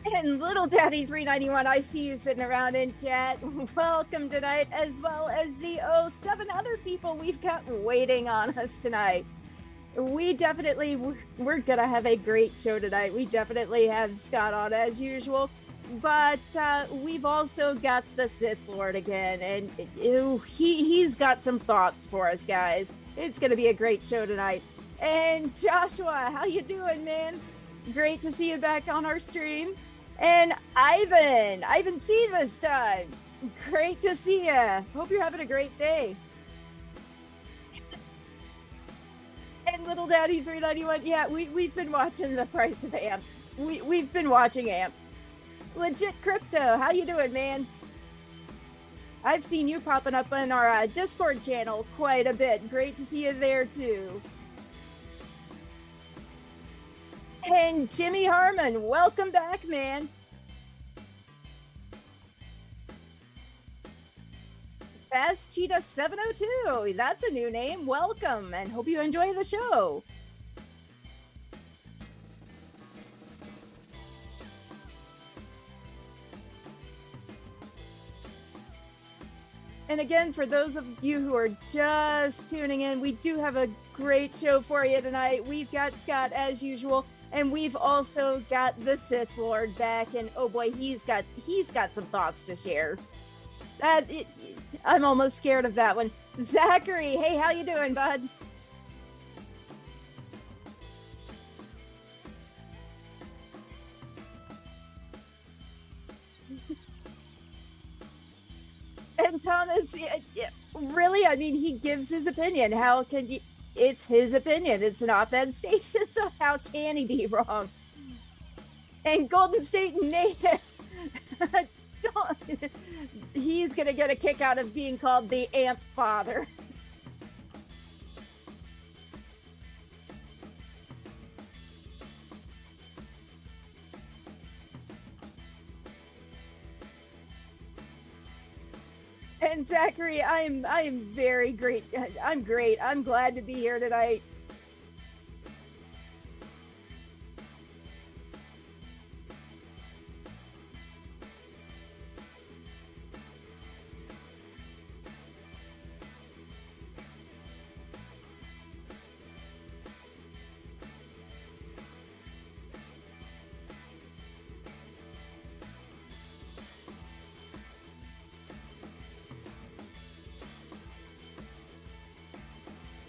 And little Daddy 391, I see you sitting around in chat. Welcome tonight, as well as the 7 other people we've got waiting on us tonight. We're gonna have a great show tonight. We definitely have Scott on as usual, but we've also got the Sith Lord again, and he's got some thoughts for us, guys. It's gonna be a great show tonight. And Joshua, how you doing, man? Great to see you back on our stream. And Ivan C this time. Great to see you. Hope you're having a great day. And little Daddy 391, yeah, we've been watching The Price of Amp. We've been watching Amp. Legit Crypto, how you doing, man? I've seen you popping up on our Discord channel quite a bit. Great to see you there too. And Jimmy Harmon, welcome back, man. Fast Cheetah 702, that's a new name. Welcome, and hope you enjoy the show. And again, for those of you who are just tuning in, we do have a great show for you tonight. We've got Scott as usual, and we've also got the Sith Lord back, and oh boy, he's got some thoughts to share. I'm almost scared of that one. Zachary, hey, how you doing, bud? And Thomas, really, I mean, he gives his opinion. How can you? It's his opinion. It's an op-ed station, so how can he be wrong? And Golden State native, he's gonna get a kick out of being called the Amp Father. And Zachary, I'm very great. I'm great. I'm glad to be here tonight.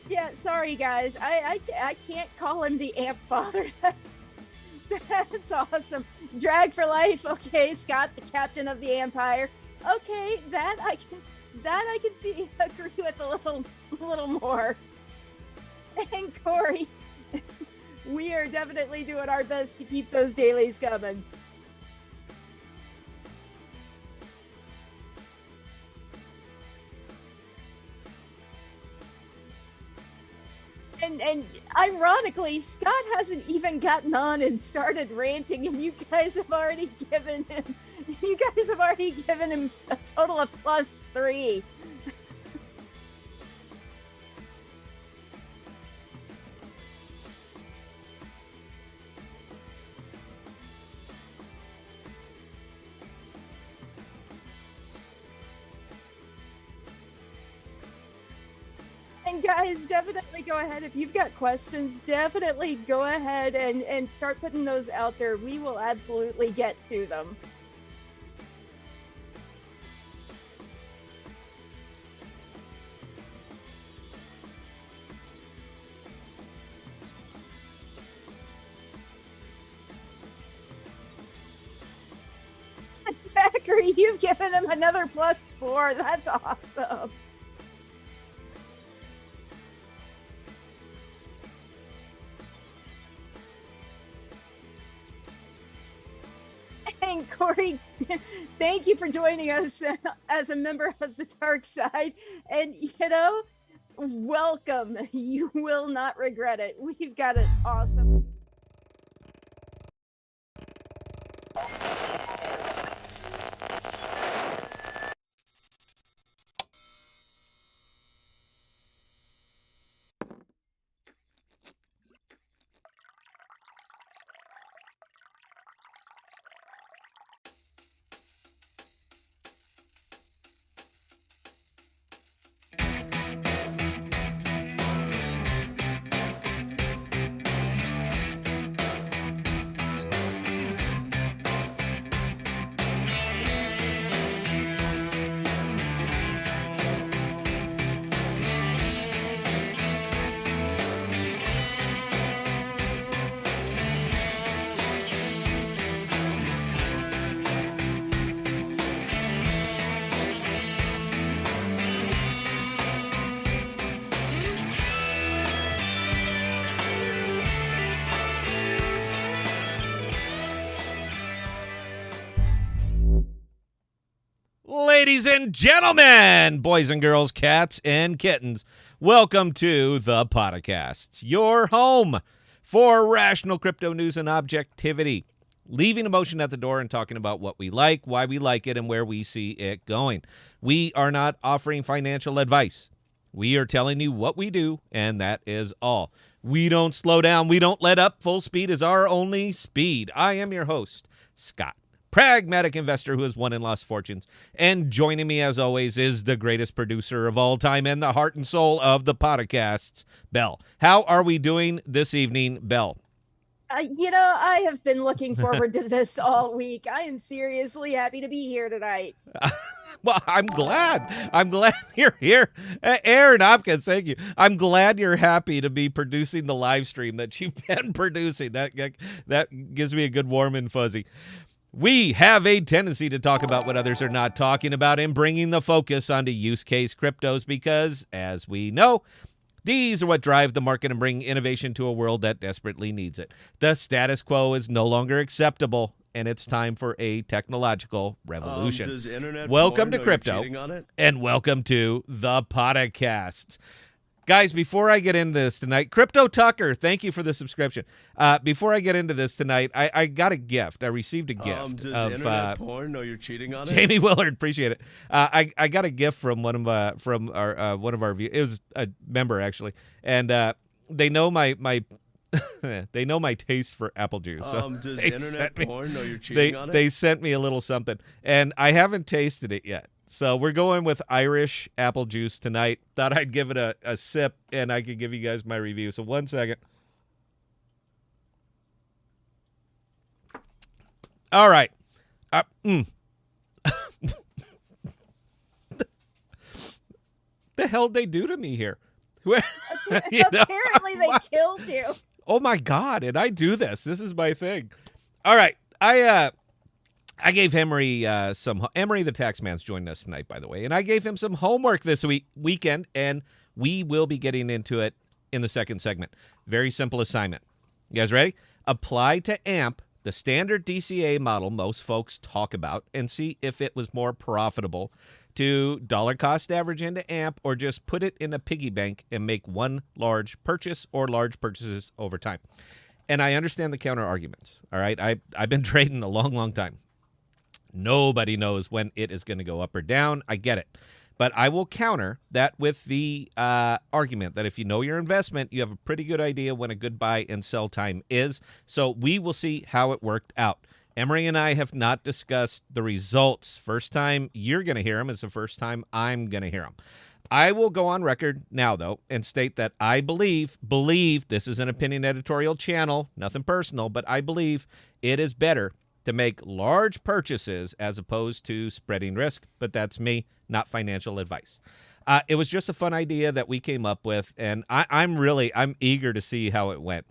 Yeah, sorry guys. I can't call him the Amp Father. That's awesome. Drag for life. Okay, Scott, the captain of the Empire. Okay, that I can see agree with a little more. And Corey, we are definitely doing our best to keep those dailies coming. And ironically, Scott hasn't even gotten on and started ranting, and you guys have already given him a total of +3. And guys, definitely go ahead. If you've got questions, definitely go ahead and start putting those out there. We will absolutely get to them. Zachary, you've given him another +4. That's awesome. And Corey, thank you for joining us as a member of the dark side. And, welcome. You will not regret it. We've got an awesome. Ladies and gentlemen, boys and girls, cats and kittens, welcome to the Podocasts, your home for rational crypto news and objectivity, leaving emotion at the door and talking about what we like, why we like it, and where we see it going. We are not offering financial advice. We are telling you what we do, and that is all. We don't slow down. We don't let up. Full speed is our only speed. I am your host, Scott, pragmatic investor who has won and lost fortunes. And joining me, as always, is the greatest producer of all time and the heart and soul of the Podocasts, Belle. How are we doing this evening, Belle? I have been looking forward to this all week. I am seriously happy to be here tonight. Well, I'm glad. I'm glad you're here. Aaron Hopkins, thank you. I'm glad you're happy to be producing the live stream that you've been producing. That gives me a good warm and fuzzy. We have a tendency to talk about what others are not talking about and bringing the focus onto use case cryptos because, as we know, these are what drive the market and bring innovation to a world that desperately needs it. The status quo is no longer acceptable, and it's time for a technological revolution. Does internet welcome to porn know crypto, you're cheating on it? and welcome to the Podocasts. Guys, before I get into this tonight, Crypto Tucker, thank you for the subscription. Before I get into this tonight, I got a gift. I received a gift. Does of, internet porn know you're cheating on it? Jamie Willard, appreciate it. I got a gift from one of our viewers. It was a member actually, and they know my they know my taste for apple juice. So does internet porn know you're cheating on it? They sent me a little something, and I haven't tasted it yet. So we're going with Irish apple juice tonight. Thought I'd give it a sip, and I could give you guys my review. So 1 second. All right. The hell they do to me here? Apparently they killed you. Oh my God! And I do this. This is my thing. All right. I gave Emery Emery the Taxman's joining us tonight, by the way, and I gave him some homework this weekend, and we will be getting into it in the second segment. Very simple assignment. You guys ready? Apply to AMP, the standard DCA model most folks talk about, and see if it was more profitable to dollar cost average into AMP or just put it in a piggy bank and make one large purchase or large purchases over time. And I understand the counter arguments. All right, I've been trading a long, long time. Nobody knows when it is going to go up or down. I get it. But I will counter that with the argument that if you know your investment, you have a pretty good idea when a good buy and sell time is. So we will see how it worked out. Emery and I have not discussed the results. First time you're going to hear them is the first time I'm going to hear them. I will go on record now, though, and state that I believe, this is an opinion editorial channel, nothing personal, but I believe it is better to make large purchases as opposed to spreading risk, but that's me, not financial advice. It was just a fun idea that we came up with, and I'm eager to see how it went.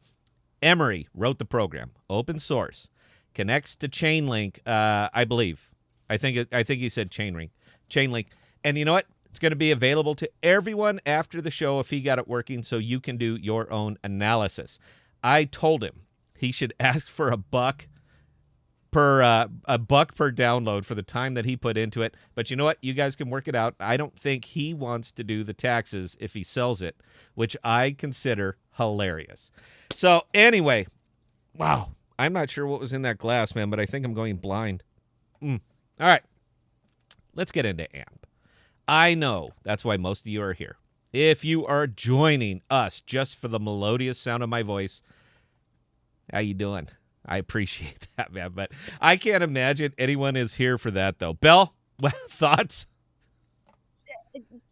Emery wrote the program, open source, connects to Chainlink, I believe. I think he said Chainlink. And you know what? It's going to be available to everyone after the show if he got it working, so you can do your own analysis. I told him he should ask for $1 per download for the time that he put into it. But you know what? You guys can work it out. I don't think he wants to do the taxes if he sells it, which I consider hilarious. So anyway, wow. I'm not sure what was in that glass, man, but I think I'm going blind. All right. Let's get into AMP. I know that's why most of you are here. If you are joining us just for the melodious sound of my voice, how you doing? I appreciate that, man, but I can't imagine anyone is here for that, though. Belle, thoughts?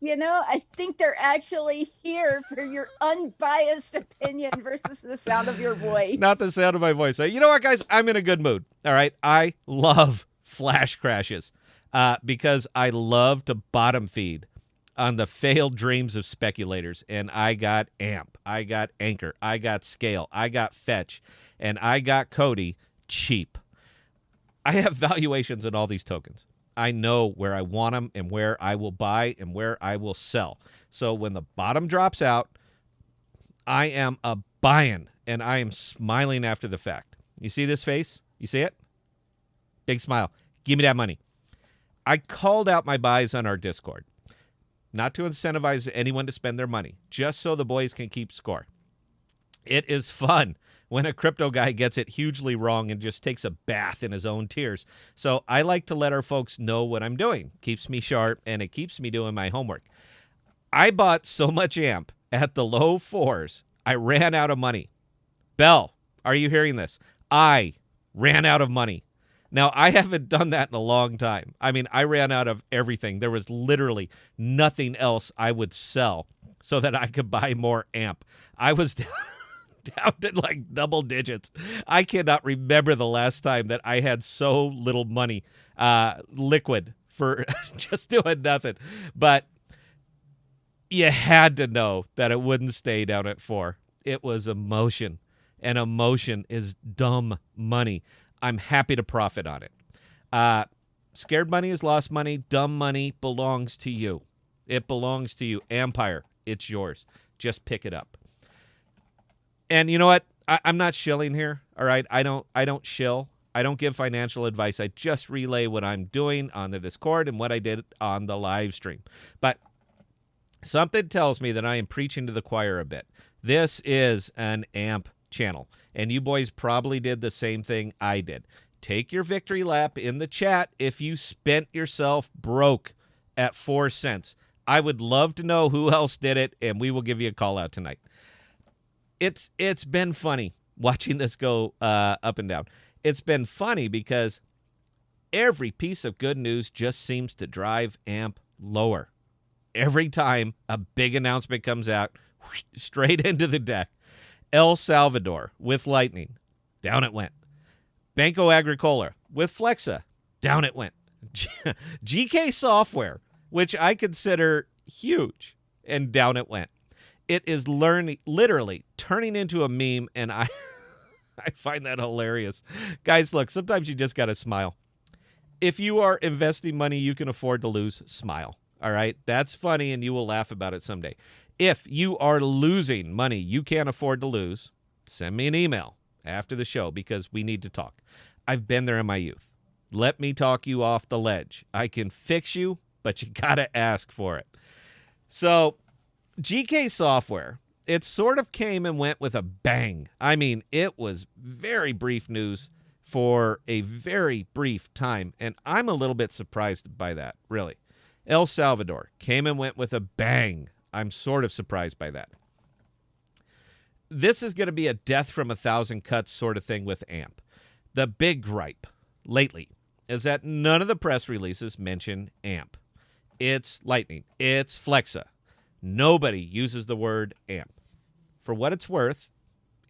I think they're actually here for your unbiased opinion versus the sound of your voice. Not the sound of my voice. You know what, guys? I'm in a good mood, all right? I love flash crashes because I love to bottom feed on the failed dreams of speculators, and I got AMP, I got Anchor, I got Scale, I got Fetch, and I got Cody cheap. I have valuations in all these tokens. I know where I want them and where I will buy and where I will sell. So when the bottom drops out, I am a buying, and I am smiling after the fact. You see this face? You see it? Big smile. Give me that money. I called out my buys on our Discord, not to incentivize anyone to spend their money, just so the boys can keep score. It is fun when a crypto guy gets it hugely wrong and just takes a bath in his own tears. So I like to let our folks know what I'm doing. Keeps me sharp, and it keeps me doing my homework. I bought so much AMP at the low fours, I ran out of money. Bell, are you hearing this? I ran out of money. Now, I haven't done that in a long time. I mean, I ran out of everything. There was literally nothing else I would sell so that I could buy more AMP. I was down to like double digits. I cannot remember the last time that I had so little money liquid for just doing nothing. But you had to know that it wouldn't stay down at 4. It was emotion, and emotion is dumb money. I'm happy to profit on it. Scared money is lost money. Dumb money belongs to you. It belongs to you. Empire, it's yours. Just pick it up. And you know what? I'm not shilling here, all right? I don't shill. I don't give financial advice. I just relay what I'm doing on the Discord and what I did on the live stream. But something tells me that I am preaching to the choir a bit. This is an AMP channel, and you boys probably did the same thing I did. Take your victory lap in the chat if you spent yourself broke at 4 cents. I would love to know who else did it, and we will give you a call out tonight. It's been funny watching this go up and down. It's been funny because every piece of good news just seems to drive AMP lower. Every time a big announcement comes out, whoosh, straight into the deck. El Salvador with Lightning, down it went. Banco Agricola with Flexa, down it went. GK Software, which I consider huge, and down it went. It is literally turning into a meme, and I find that hilarious. Guys, look, sometimes you just got to smile. If you are investing money you can afford to lose, smile. All right? That's funny, and you will laugh about it someday. If you are losing money you can't afford to lose, send me an email after the show because we need to talk. I've been there in my youth. Let me talk you off the ledge. I can fix you, but you got to ask for it. So, GK Software, it sort of came and went with a bang. I mean, it was very brief news for a very brief time, and I'm a little bit surprised by that, really. El Salvador came and went with a bang. I'm sort of surprised by that. This is going to be a death from 1,000 cuts sort of thing with AMP. The big gripe lately is that none of the press releases mention AMP. It's Lightning. It's Flexa. Nobody uses the word AMP. For what it's worth,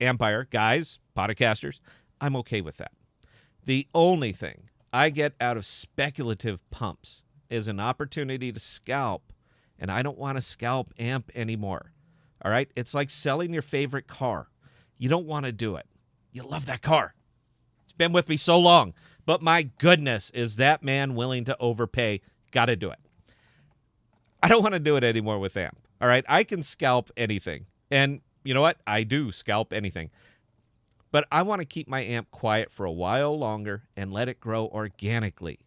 Empire, guys, podcasters, I'm okay with that. The only thing I get out of speculative pumps is an opportunity to scalp, and I don't want to scalp AMP anymore. All right? It's like selling your favorite car. You don't want to do it. You love that car. It's been with me so long. But my goodness, is that man willing to overpay? Got to do it. I don't want to do it anymore with AMP. All right? I can scalp anything. And you know what? I do scalp anything. But I want to keep my AMP quiet for a while longer and let it grow organically.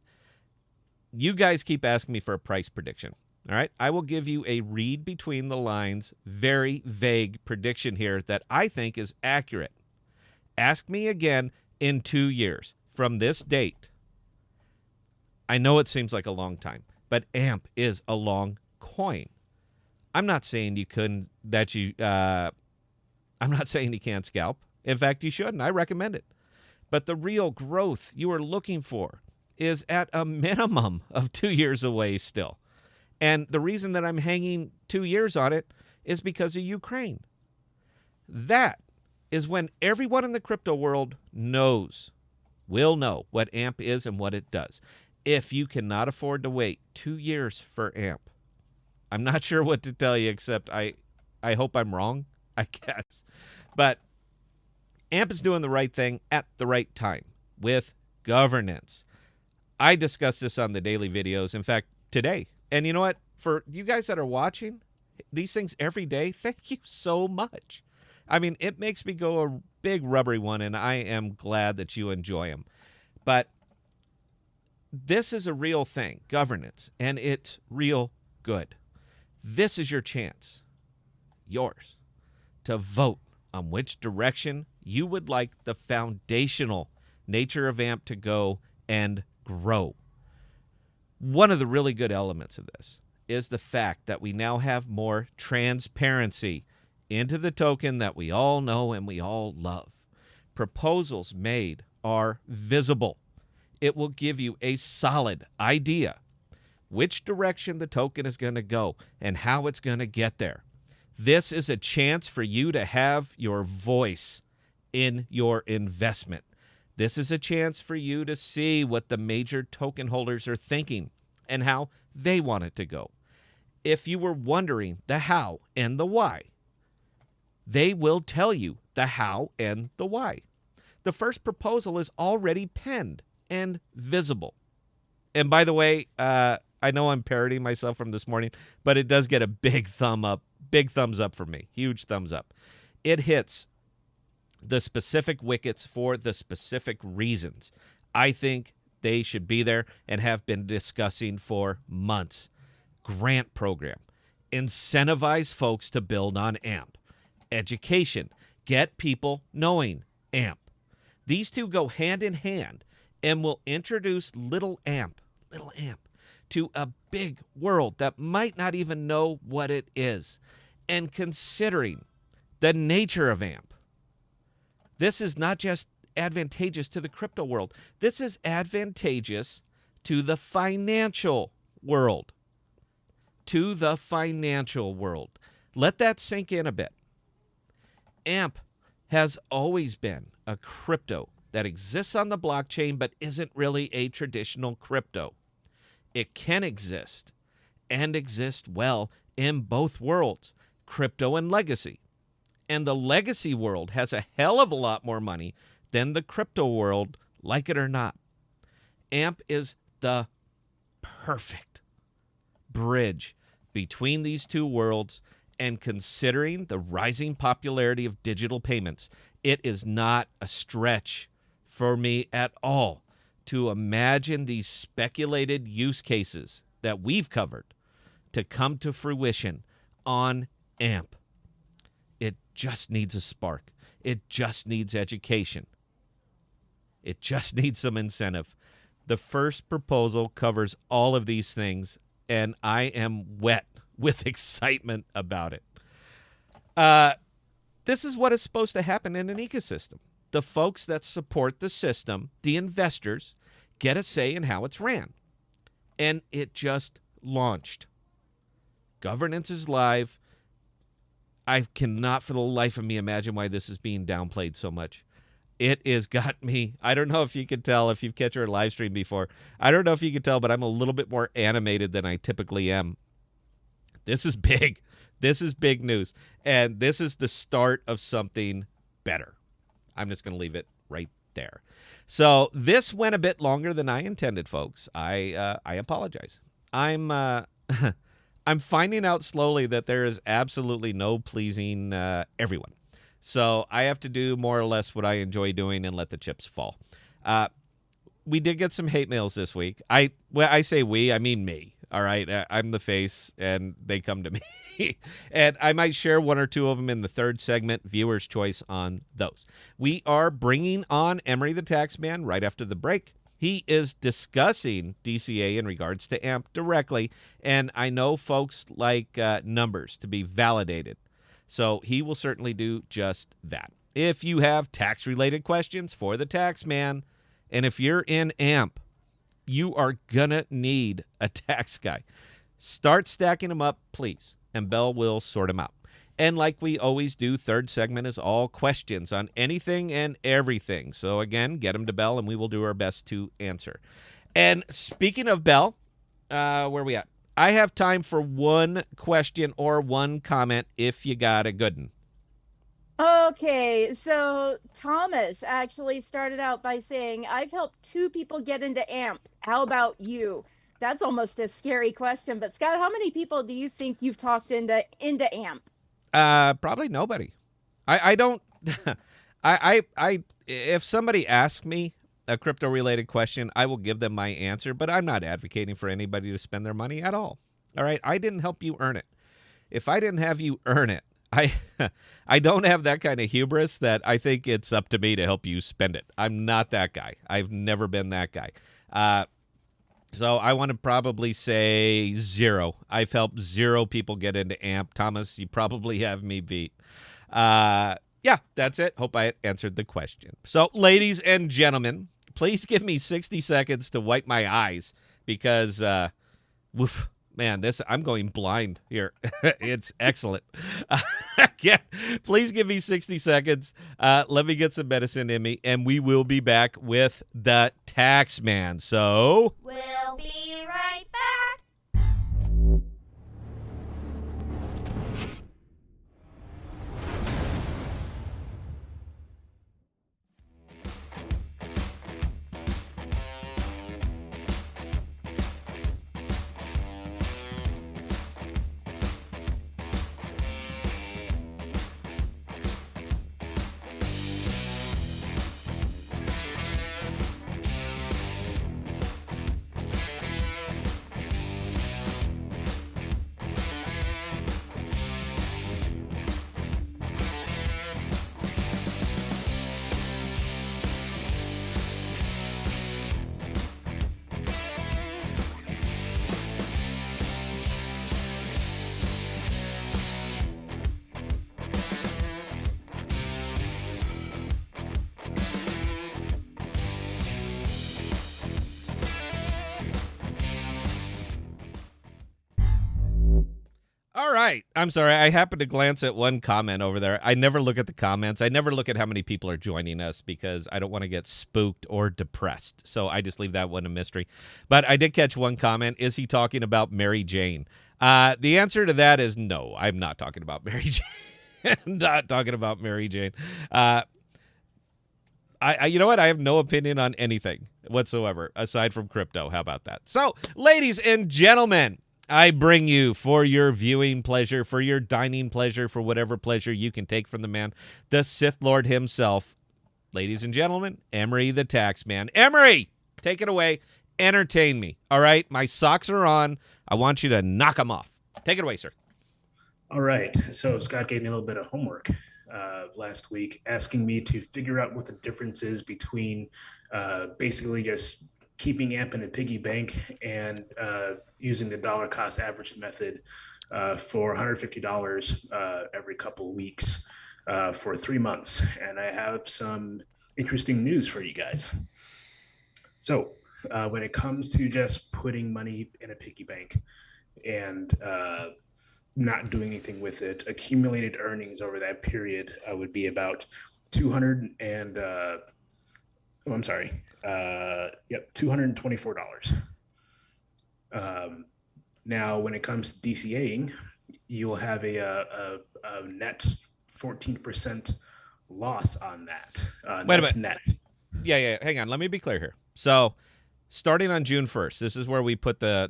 You guys keep asking me for a price prediction. All right? I will give you a read between the lines, very vague prediction here that I think is accurate. Ask me again in 2 years from this date. I know it seems like a long time, but AMP is a long coin. I'm not saying you couldn't, I'm not saying you can't scalp. In fact, you shouldn't. I recommend it. But the real growth you are looking for is at a minimum of 2 years away still. And the reason that I'm hanging 2 years on it is because of Ukraine. That is when everyone in the crypto world will know what AMP is and what it does. If you cannot afford to wait 2 years for AMP, I'm not sure what to tell you except I hope I'm wrong, I guess. But AMP is doing the right thing at the right time with governance. I discussed this on the daily videos, in fact, today. And you know what? For you guys that are watching these things every day, thank you so much. I mean, it makes me go a big rubbery one, and I am glad that you enjoy them. But this is a real thing, governance, and it's real good. This is your chance, yours, to vote on which direction you would like the foundational nature of AMP to go and grow. One of the really good elements of this is the fact that we now have more transparency into the token that we all know and we all love. Proposals made are visible. It will give you a solid idea which direction the token is going to go and how it's going to get there. This is a chance for you to have your voice in your investment. This is a chance for you to see what the major token holders are thinking and how they want it to go. If you were wondering the how and the why, they will tell you the how and the why. The first proposal is already penned and visible. And by the way, I know I'm parodying myself from this morning, but it does get a big thumbs up from me, huge thumbs up. It hits the specific wickets for the specific reasons. I think they should be there and have been discussing for months. Grant program. Incentivize folks to build on AMP. Education. Get people knowing AMP. These two go hand in hand and will introduce little AMP to a big world that might not even know what it is. And considering the nature of AMP, this is not just advantageous to the crypto world. This is advantageous to the financial world. To the financial world. Let that sink in a bit. AMP has always been a crypto that exists on the blockchain but isn't really a traditional crypto. It can exist and exist well in both worlds, crypto and legacy. And the legacy world has a hell of a lot more money than the crypto world, like it or not. AMP is the perfect bridge between these two worlds, and considering the rising popularity of digital payments, it is not a stretch for me at all to imagine these speculated use cases that we've covered to come to fruition on AMP. It just needs a spark. It just needs education. It just needs some incentive. The first proposal covers all of these things, and I am wet with excitement about it. This is what is supposed to happen in an ecosystem. The folks that support the system, the investors, get a say in how it's ran. And it just launched. Governance is live. I cannot for the life of me imagine why this is being downplayed so much. It has got me. I don't know if you could tell, if you've catch our live stream before. I don't know if you could tell, but I'm a little bit more animated than I typically am. This is big. This is big news. And this is the start of something better. I'm just going to leave it right there. So this went a bit longer than I intended, folks. I apologize. I'm finding out slowly that there is absolutely no pleasing everyone. So I have to do more or less what I enjoy doing and let the chips fall. We did get some hate mails this week. I say we, I mean me. All right, I'm the face, and they come to me. And I might share one or two of them in the third segment, viewer's choice on those. We are bringing on Emery the Taxman right after the break. He is discussing DCA in regards to AMP directly, and I know folks like numbers to be validated. So he will certainly do just that. If you have tax-related questions for the Taxman, and if you're in AMP, you are going to need a tax guy. Start stacking them up, please, and Bell will sort them out. And like we always do, third segment is all questions on anything and everything. So again, get them to Bell, and we will do our best to answer. And speaking of Bell, where are we at? I have time for one question or one comment if you got a good one. Okay, so Thomas actually started out by saying, I've helped 2 people get into AMP. How about you? That's almost a scary question. But Scott, how many people do you think you've talked into AMP? Probably nobody. I don't. I if somebody asked me, a crypto-related question, I will give them my answer, but I'm not advocating for anybody to spend their money at all. All right? I didn't help you earn it. If I didn't have you earn it, I don't have that kind of hubris that I think it's up to me to help you spend it. I'm not that guy. I've never been that guy. So I want to probably say 0. I've helped 0 people get into AMP. Thomas, you probably have me beat. Yeah, that's it. Hope I answered the question. So, ladies and gentlemen, please give me 60 seconds to wipe my eyes because, woof, man, I'm going blind here. It's excellent. Yeah, please give me 60 seconds. Let me get some medicine in me, and we will be back with the Tax Man. So we'll be right back. all right. I'm sorry. I happened to glance at one comment over there. I never look at the comments. I never look at how many people are joining us because I don't want to get spooked or depressed. So I just leave that one a mystery. But I did catch one comment. Is he talking about Mary Jane? The answer to that is no. I'm not talking about Mary Jane. I'm not talking about Mary Jane. You know what? I have no opinion on anything whatsoever aside from crypto. How about that? So, ladies and gentlemen, I bring you for your viewing pleasure, for your dining pleasure, for whatever pleasure you can take from the man, the Sith Lord himself. Ladies and gentlemen, Emery the Tax Man. Emery, take it away. Entertain me. All right? My socks are on. I want you to knock them off. Take it away, sir. All right. So Scott gave me a little bit of homework last week, asking me to figure out what the difference is between basically just keeping AMP in a piggy bank and using the dollar cost average method for $150 every couple of weeks for 3 months. And I have some interesting news for you guys. So when it comes to just putting money in a piggy bank and not doing anything with it, accumulated earnings over that period would be about $224. Now, when it comes to DCAing, you'll have a net 14% loss on that. Wait a minute. Net. Yeah. Hang on. Let me be clear here. So, starting on June 1st, this is where we put the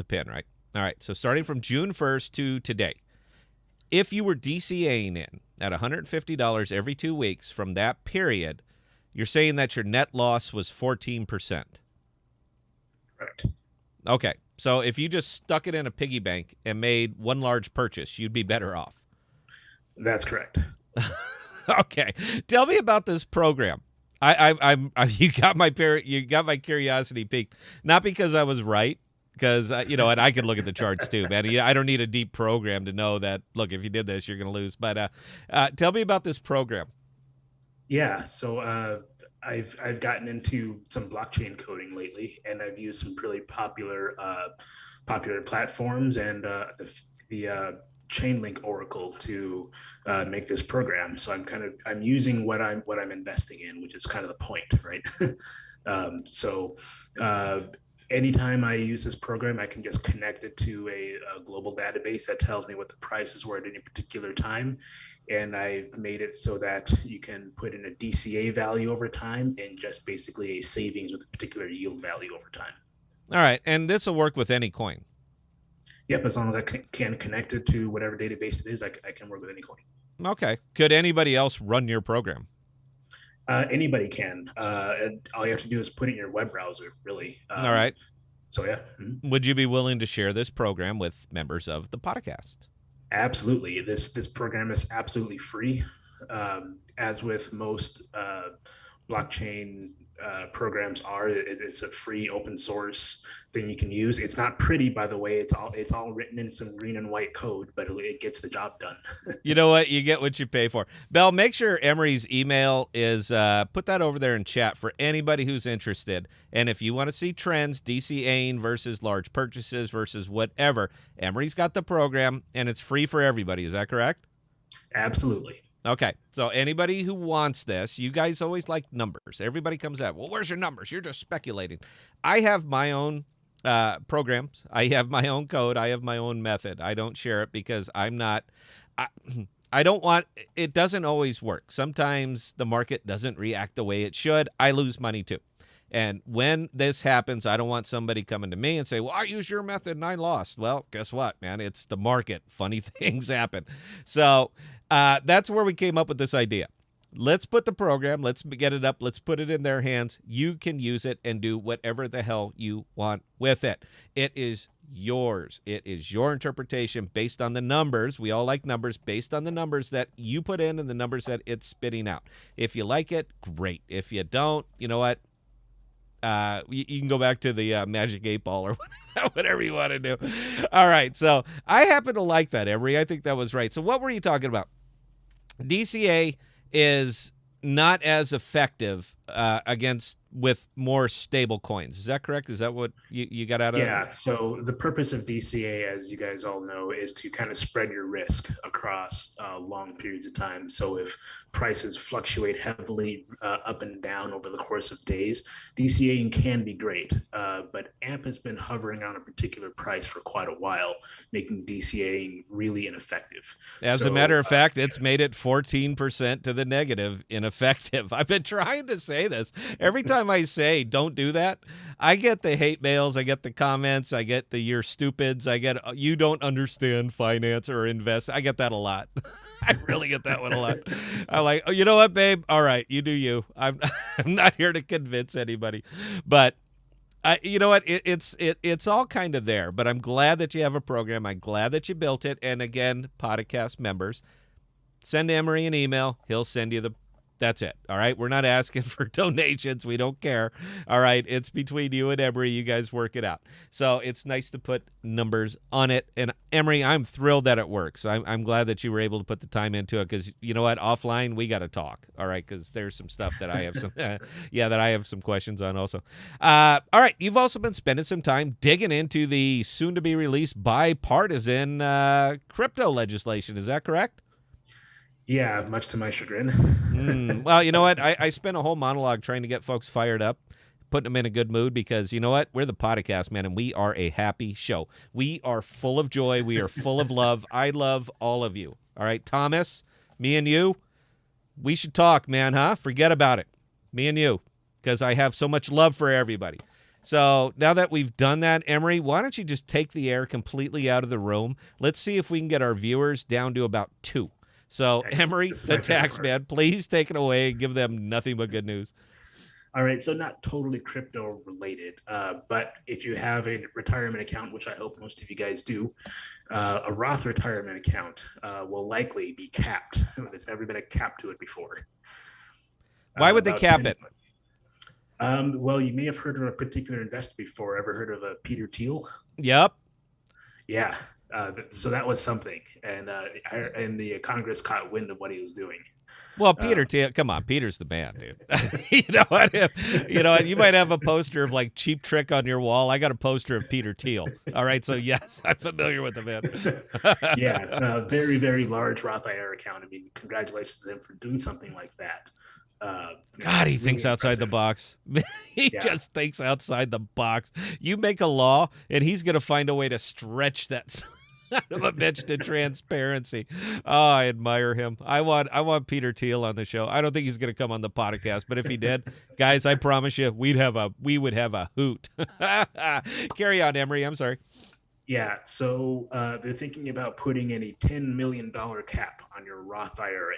pin, right? All right. So, starting from June 1st to today, if you were DCAing in at $150 every 2 weeks from that period, you're saying that your net loss was 14%. Correct. Okay. So if you just stuck it in a piggy bank and made one large purchase, you'd be better off. That's correct. Okay. Tell me about this program. You got my curiosity piqued. Not because I was right, because and I can look at the charts too, man. I don't need a deep program to know that. Look, if you did this, you're going to lose. But tell me about this program. Yeah, so I've gotten into some blockchain coding lately, and I've used some really popular platforms and the Chainlink Oracle to make this program. So I'm using what I'm investing in, which is kind of the point, right? Anytime I use this program, I can just connect it to a global database that tells me what the prices were at any particular time. And I've made it so that you can put in a DCA value over time and just basically a savings with a particular yield value over time. All right. And this will work with any coin. Yep. As long as I can connect it to whatever database it is, I can work with any coin. Okay. Could anybody else run your program? Anybody can. And all you have to do is put it in your web browser, really. All right. So yeah. Would you be willing to share this program with members of the podcast? Absolutely. This program is absolutely free. As with most blockchain programs are, it's a free open source thing you can use. It's not pretty, by the way. It's all written in some green and white code, but it gets the job done. You know what? You get what you pay for. Bell, make sure Emery's email is put that over there in chat for anybody who's interested. And if you want to see trends, DCAing versus large purchases versus whatever, Emery's got the program, and it's free for everybody. Is that correct? Absolutely. Okay, so anybody who wants this, you guys always like numbers. Everybody comes out, well, where's your numbers? You're just speculating. I have my own programs. I have my own code. I have my own method. I don't share it because I'm not I don't want it doesn't always work. Sometimes the market doesn't react the way it should. I lose money too. And when this happens, I don't want somebody coming to me and say, well, I used your method and I lost. Well, guess what, man? It's the market. Funny things happen. So that's where we came up with this idea. Let's put the program, let's get it up, let's put it in their hands. You can use it and do whatever the hell you want with it. It is yours. It is your interpretation based on the numbers. We all like numbers, based on the numbers that you put in and the numbers that it's spitting out. If you like it, great. If you don't, you know what? You can go back to the Magic 8 Ball or whatever you want to do. All right, so I happen to like that, Emery. I think that was right. So what were you talking about? DCA is not as effective with more stable coins. Is that correct? Is that what you got out of it? Yeah. So the purpose of DCA, as you guys all know, is to kind of spread your risk across long periods of time. So if prices fluctuate heavily up and down over the course of days, DCAing can be great. But AMP has been hovering on a particular price for quite a while, making DCAing really ineffective. As a matter of fact, it's made it 14% to the negative ineffective. I've been trying to say this. Every time I say don't do that, I get the hate mails, I get the comments, I get the you're stupids, I get you don't understand finance or invest. I get that a lot. I really get that one a lot. I'm like, oh, you know what, babe? All right, you do you. I'm not here to convince anybody, but you know what? It's all kind of there. But I'm glad that you have a program. I'm glad that you built it. And again, podcast members, send Emery an email. He'll send you that's it. All right. We're not asking for donations. We don't care. All right. It's between you and Emery. You guys work it out. So it's nice to put numbers on it. And Emery, I'm thrilled that it works. I'm glad that you were able to put the time into it because you know what? Offline, we got to talk. All right. Because there's some stuff that I have that I have some questions on also. All right. You've also been spending some time digging into the soon to be released bipartisan crypto legislation. Is that correct? Yeah, much to my chagrin. Well, you know what? I spent a whole monologue trying to get folks fired up, putting them in a good mood because, you know what? We're the podcast, man, and we are a happy show. We are full of joy. We are full of love. I love all of you. All right, Thomas, me and you, we should talk, man, huh? Forget about it. Me and you, because I have so much love for everybody. So now that we've done that, Emery, why don't you just take the air completely out of the room? Let's see if we can get our viewers down to about 2. So, Emery, the tax man, please take it away and give them nothing but good news. All right. So not totally crypto related, but if you have a retirement account, which I hope most of you guys do, a Roth retirement account will likely be capped. There's never been a cap to it before. Why would they cap it? Well, you may have heard of a particular investor before. Ever heard of a Peter Thiel? Yep. Yeah. So that was something, and the Congress caught wind of what he was doing. Well, Peter Thiel, come on, Peter's the man, dude. You know what? You might have a poster of like Cheap Trick on your wall. I got a poster of Peter Thiel. All right, so yes, I'm familiar with the man. Yeah, very, very large Roth IRA account. I mean, congratulations to him for doing something like that. God, he thinks outside the box. He just thinks outside the box. You make a law, and he's going to find a way to stretch that son of a bitch to transparency. Oh, I admire him. I want Peter Thiel on the show. I don't think he's going to come on the podcast, but if he did, guys, I promise you, we would have a hoot. Carry on, Emery. I'm sorry. Yeah, so they're thinking about putting in a $10 million cap on your Roth IRA.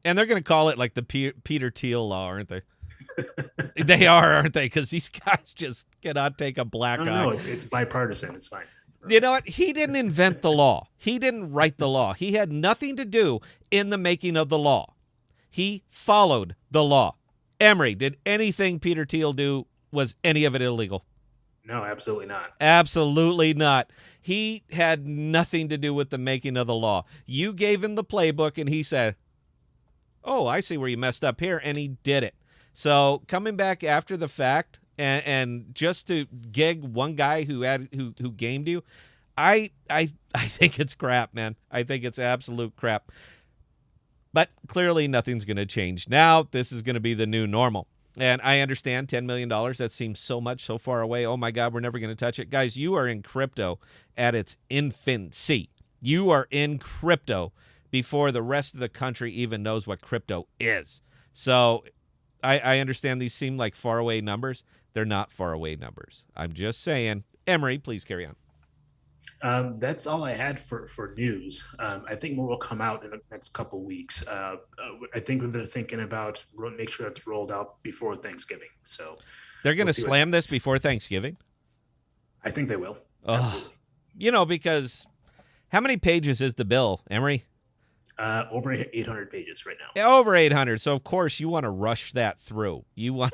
And they're going to call it like the Peter Thiel law, aren't they? They are, aren't they? Because these guys just cannot take a black eye. No, it's bipartisan. It's fine. You know what? He didn't invent the law. He didn't write the law. He had nothing to do in the making of the law. He followed the law. Emery, did anything Peter Thiel do, was any of it illegal? No, absolutely not. Absolutely not. He had nothing to do with the making of the law. You gave him the playbook, and he said, oh, I see where you messed up here, and he did it. So coming back after the fact and just to gig one guy who gamed you, I think it's crap, man. I think it's absolute crap. But clearly nothing's going to change now. This is going to be the new normal. And I understand $10 million. That seems so much, so far away. Oh, my God, we're never going to touch it. Guys, you are in crypto at its infancy. You are in crypto before the rest of the country even knows what crypto is. So I understand these seem like faraway numbers. They're not faraway numbers. I'm just saying. Emery, please carry on. That's all I had for news. I think more will come out in the next couple weeks. I think they're thinking about make sure that's rolled out before Thanksgiving. So they're going to slam this before Thanksgiving? I think they will. Oh, you know, because how many pages is the bill, Emery? Over 800 pages right now. Over 800. So, of course, you want to rush that through. You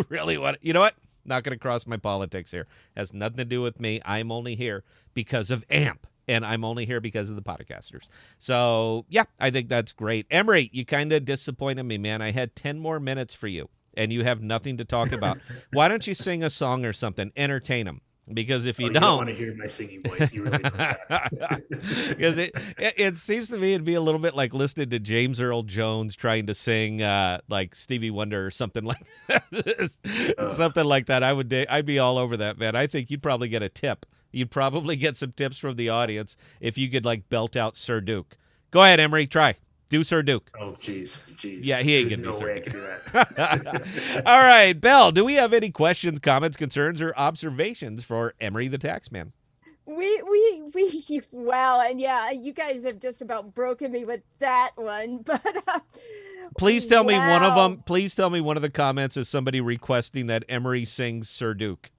really want to. You know what? Not going to cross my politics here. Has nothing to do with me. I'm only here because of AMP, and I'm only here because of the podcasters. So, yeah, I think that's great. Emery, you kind of disappointed me, man. I had 10 more minutes for you, and you have nothing to talk about. Why don't you sing a song or something? Entertain them. Because if you don't want to hear my singing voice, you really don't. Because it seems to me it'd be a little bit like listening to James Earl Jones trying to sing like Stevie Wonder or something like that. Something like that. I'd be all over that, man. I think you'd probably get a tip. You'd probably get some tips from the audience if you could like belt out Sir Duke. Go ahead, Emery. Try. Do Sir Duke. Oh, jeez. Yeah, he ain't going to do Sir Duke. No way I can do that. All right, Belle, do we have any questions, comments, concerns, or observations for Emery the Taxman? Wow, and yeah, you guys have just about broken me with that one, but please tell me one of them. Please tell me one of the comments is somebody requesting that Emery sings Sir Duke.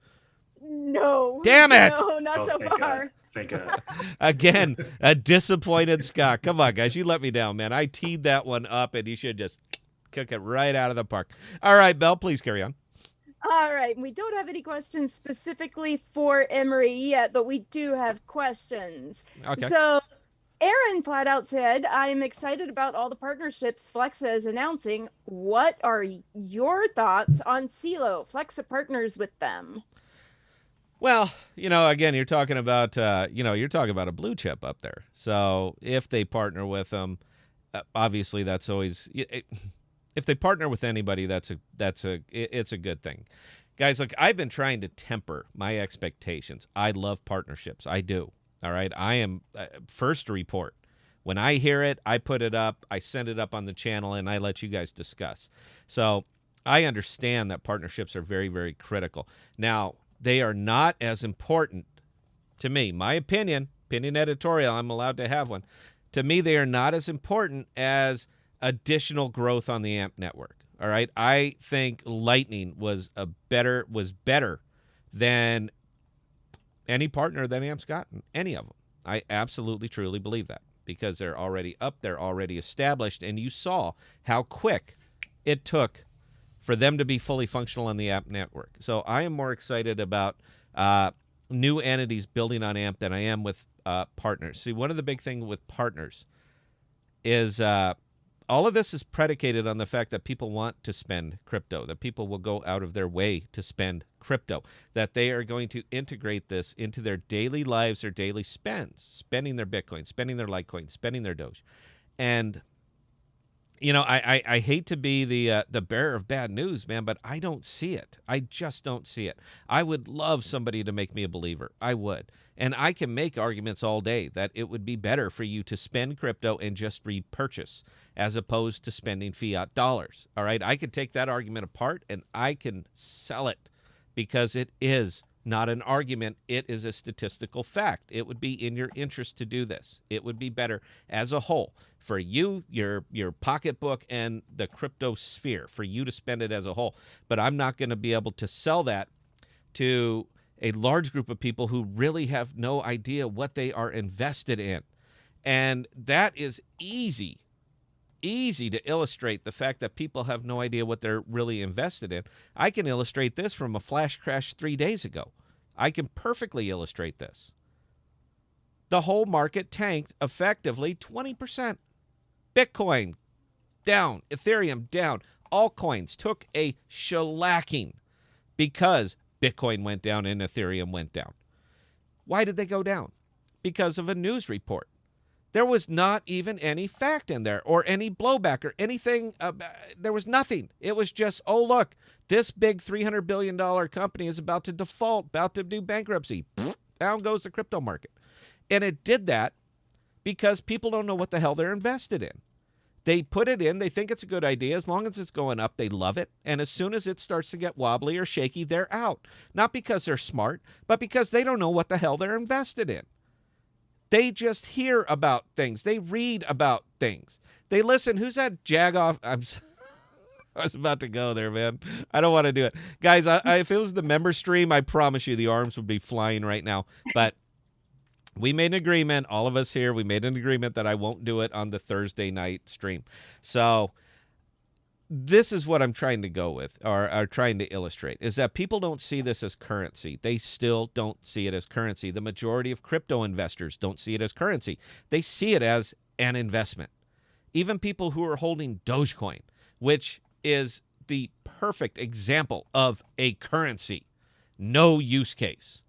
No. Damn it. No, not so far. God. Thank God. Again, a disappointed Scott. Come on, guys. You let me down, man. I teed that one up, and you should just kick it right out of the park. All right, Belle, please carry on. All right. We don't have any questions specifically for Emery yet, but we do have questions. Okay. So Aaron flat out said, I'm excited about all the partnerships Flexa is announcing. What are your thoughts on CeeLo? Flexa partners with them. Well, you know, again, you're talking about a blue chip up there. So if they partner with them, obviously that's always if they partner with anybody, it's a good thing. Guys, look, I've been trying to temper my expectations. I love partnerships. I do. All right. I am first to report. When I hear it, I put it up, I send it up on the channel, and I let you guys discuss. So I understand that partnerships are very, very critical. Now, they are not as important to me. My opinion editorial, I'm allowed to have one. To me, they are not as important as additional growth on the AMP network. All right. I think Lightning was better than any partner that AMP's gotten, any of them. I absolutely, truly believe that because they're already up, they're already established, and you saw how quick it took for them to be fully functional on the AMP network. So I am more excited about new entities building on AMP than I am with partners. See, one of the big things with partners is all of this is predicated on the fact that people want to spend crypto, that people will go out of their way to spend crypto, that they are going to integrate this into their daily lives, their daily spending their Bitcoin, spending their Litecoin, spending their Doge. And you know, I hate to be the bearer of bad news, man, but I don't see it. I just don't see it. I would love somebody to make me a believer. I would. And I can make arguments all day that it would be better for you to spend crypto and just repurchase as opposed to spending fiat dollars. All right? I could take that argument apart and I can sell it because it is not an argument. It is a statistical fact. It would be in your interest to do this. It would be better as a whole for you, your pocketbook, and the crypto sphere, for you to spend it as a whole. But I'm not going to be able to sell that to a large group of people who really have no idea what they are invested in. And that is easy to illustrate the fact that people have no idea what they're really invested in. I can illustrate this from a flash crash 3 days ago. I can perfectly illustrate this. The whole market tanked effectively 20%. Bitcoin down, Ethereum down. Altcoins took a shellacking because Bitcoin went down and Ethereum went down. Why did they go down? Because of a news report. There was not even any fact in there or any blowback or anything. There was nothing. It was just, oh, look, this big $300 billion company is about to default, about to do bankruptcy. Down goes the crypto market. And it did that because people don't know what the hell they're invested in. They put it in. They think it's a good idea. As long as it's going up, they love it. And as soon as it starts to get wobbly or shaky, they're out. Not because they're smart, but because they don't know what the hell they're invested in. They just hear about things. They read about things. They listen. Who's that jagoff? I was about to go there, man. I don't want to do it. Guys, if it was the member stream, I promise you the arms would be flying right now. But we made an agreement, all of us here, we made an agreement that I won't do it on the Thursday night stream. So this is what I'm trying to go with, or trying to illustrate, is that people don't see this as currency. They still don't see it as currency. The majority of crypto investors don't see it as currency. They see it as an investment. Even people who are holding Dogecoin, which is the perfect example of a currency, no use case.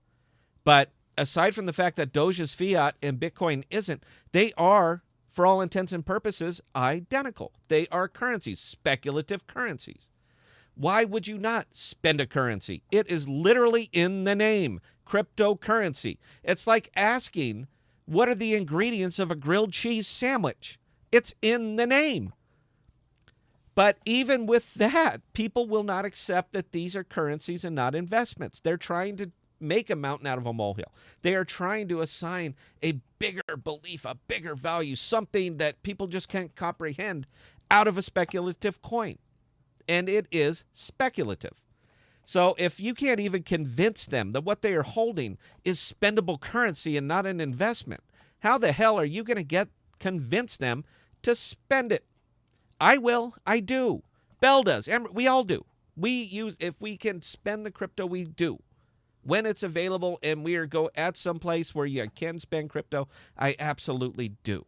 But aside from the fact that Doge is fiat and Bitcoin isn't, they are, for all intents and purposes, identical. They are currencies, speculative currencies. Why would you not spend a currency? It is literally in the name, cryptocurrency. It's like asking, what are the ingredients of a grilled cheese sandwich? It's in the name. But even with that, people will not accept that these are currencies and not investments. They're trying to make a mountain out of a molehill. They are trying to assign a bigger belief, a bigger value, something that people just can't comprehend out of a speculative coin. And it is speculative. So if you can't even convince them that what they are holding is spendable currency and not an investment, how the hell are you going to convince them to spend it? I will. I do. Bell does. We all do. If we can spend the crypto, we do. When it's available and we are at some place where you can spend crypto, I absolutely do.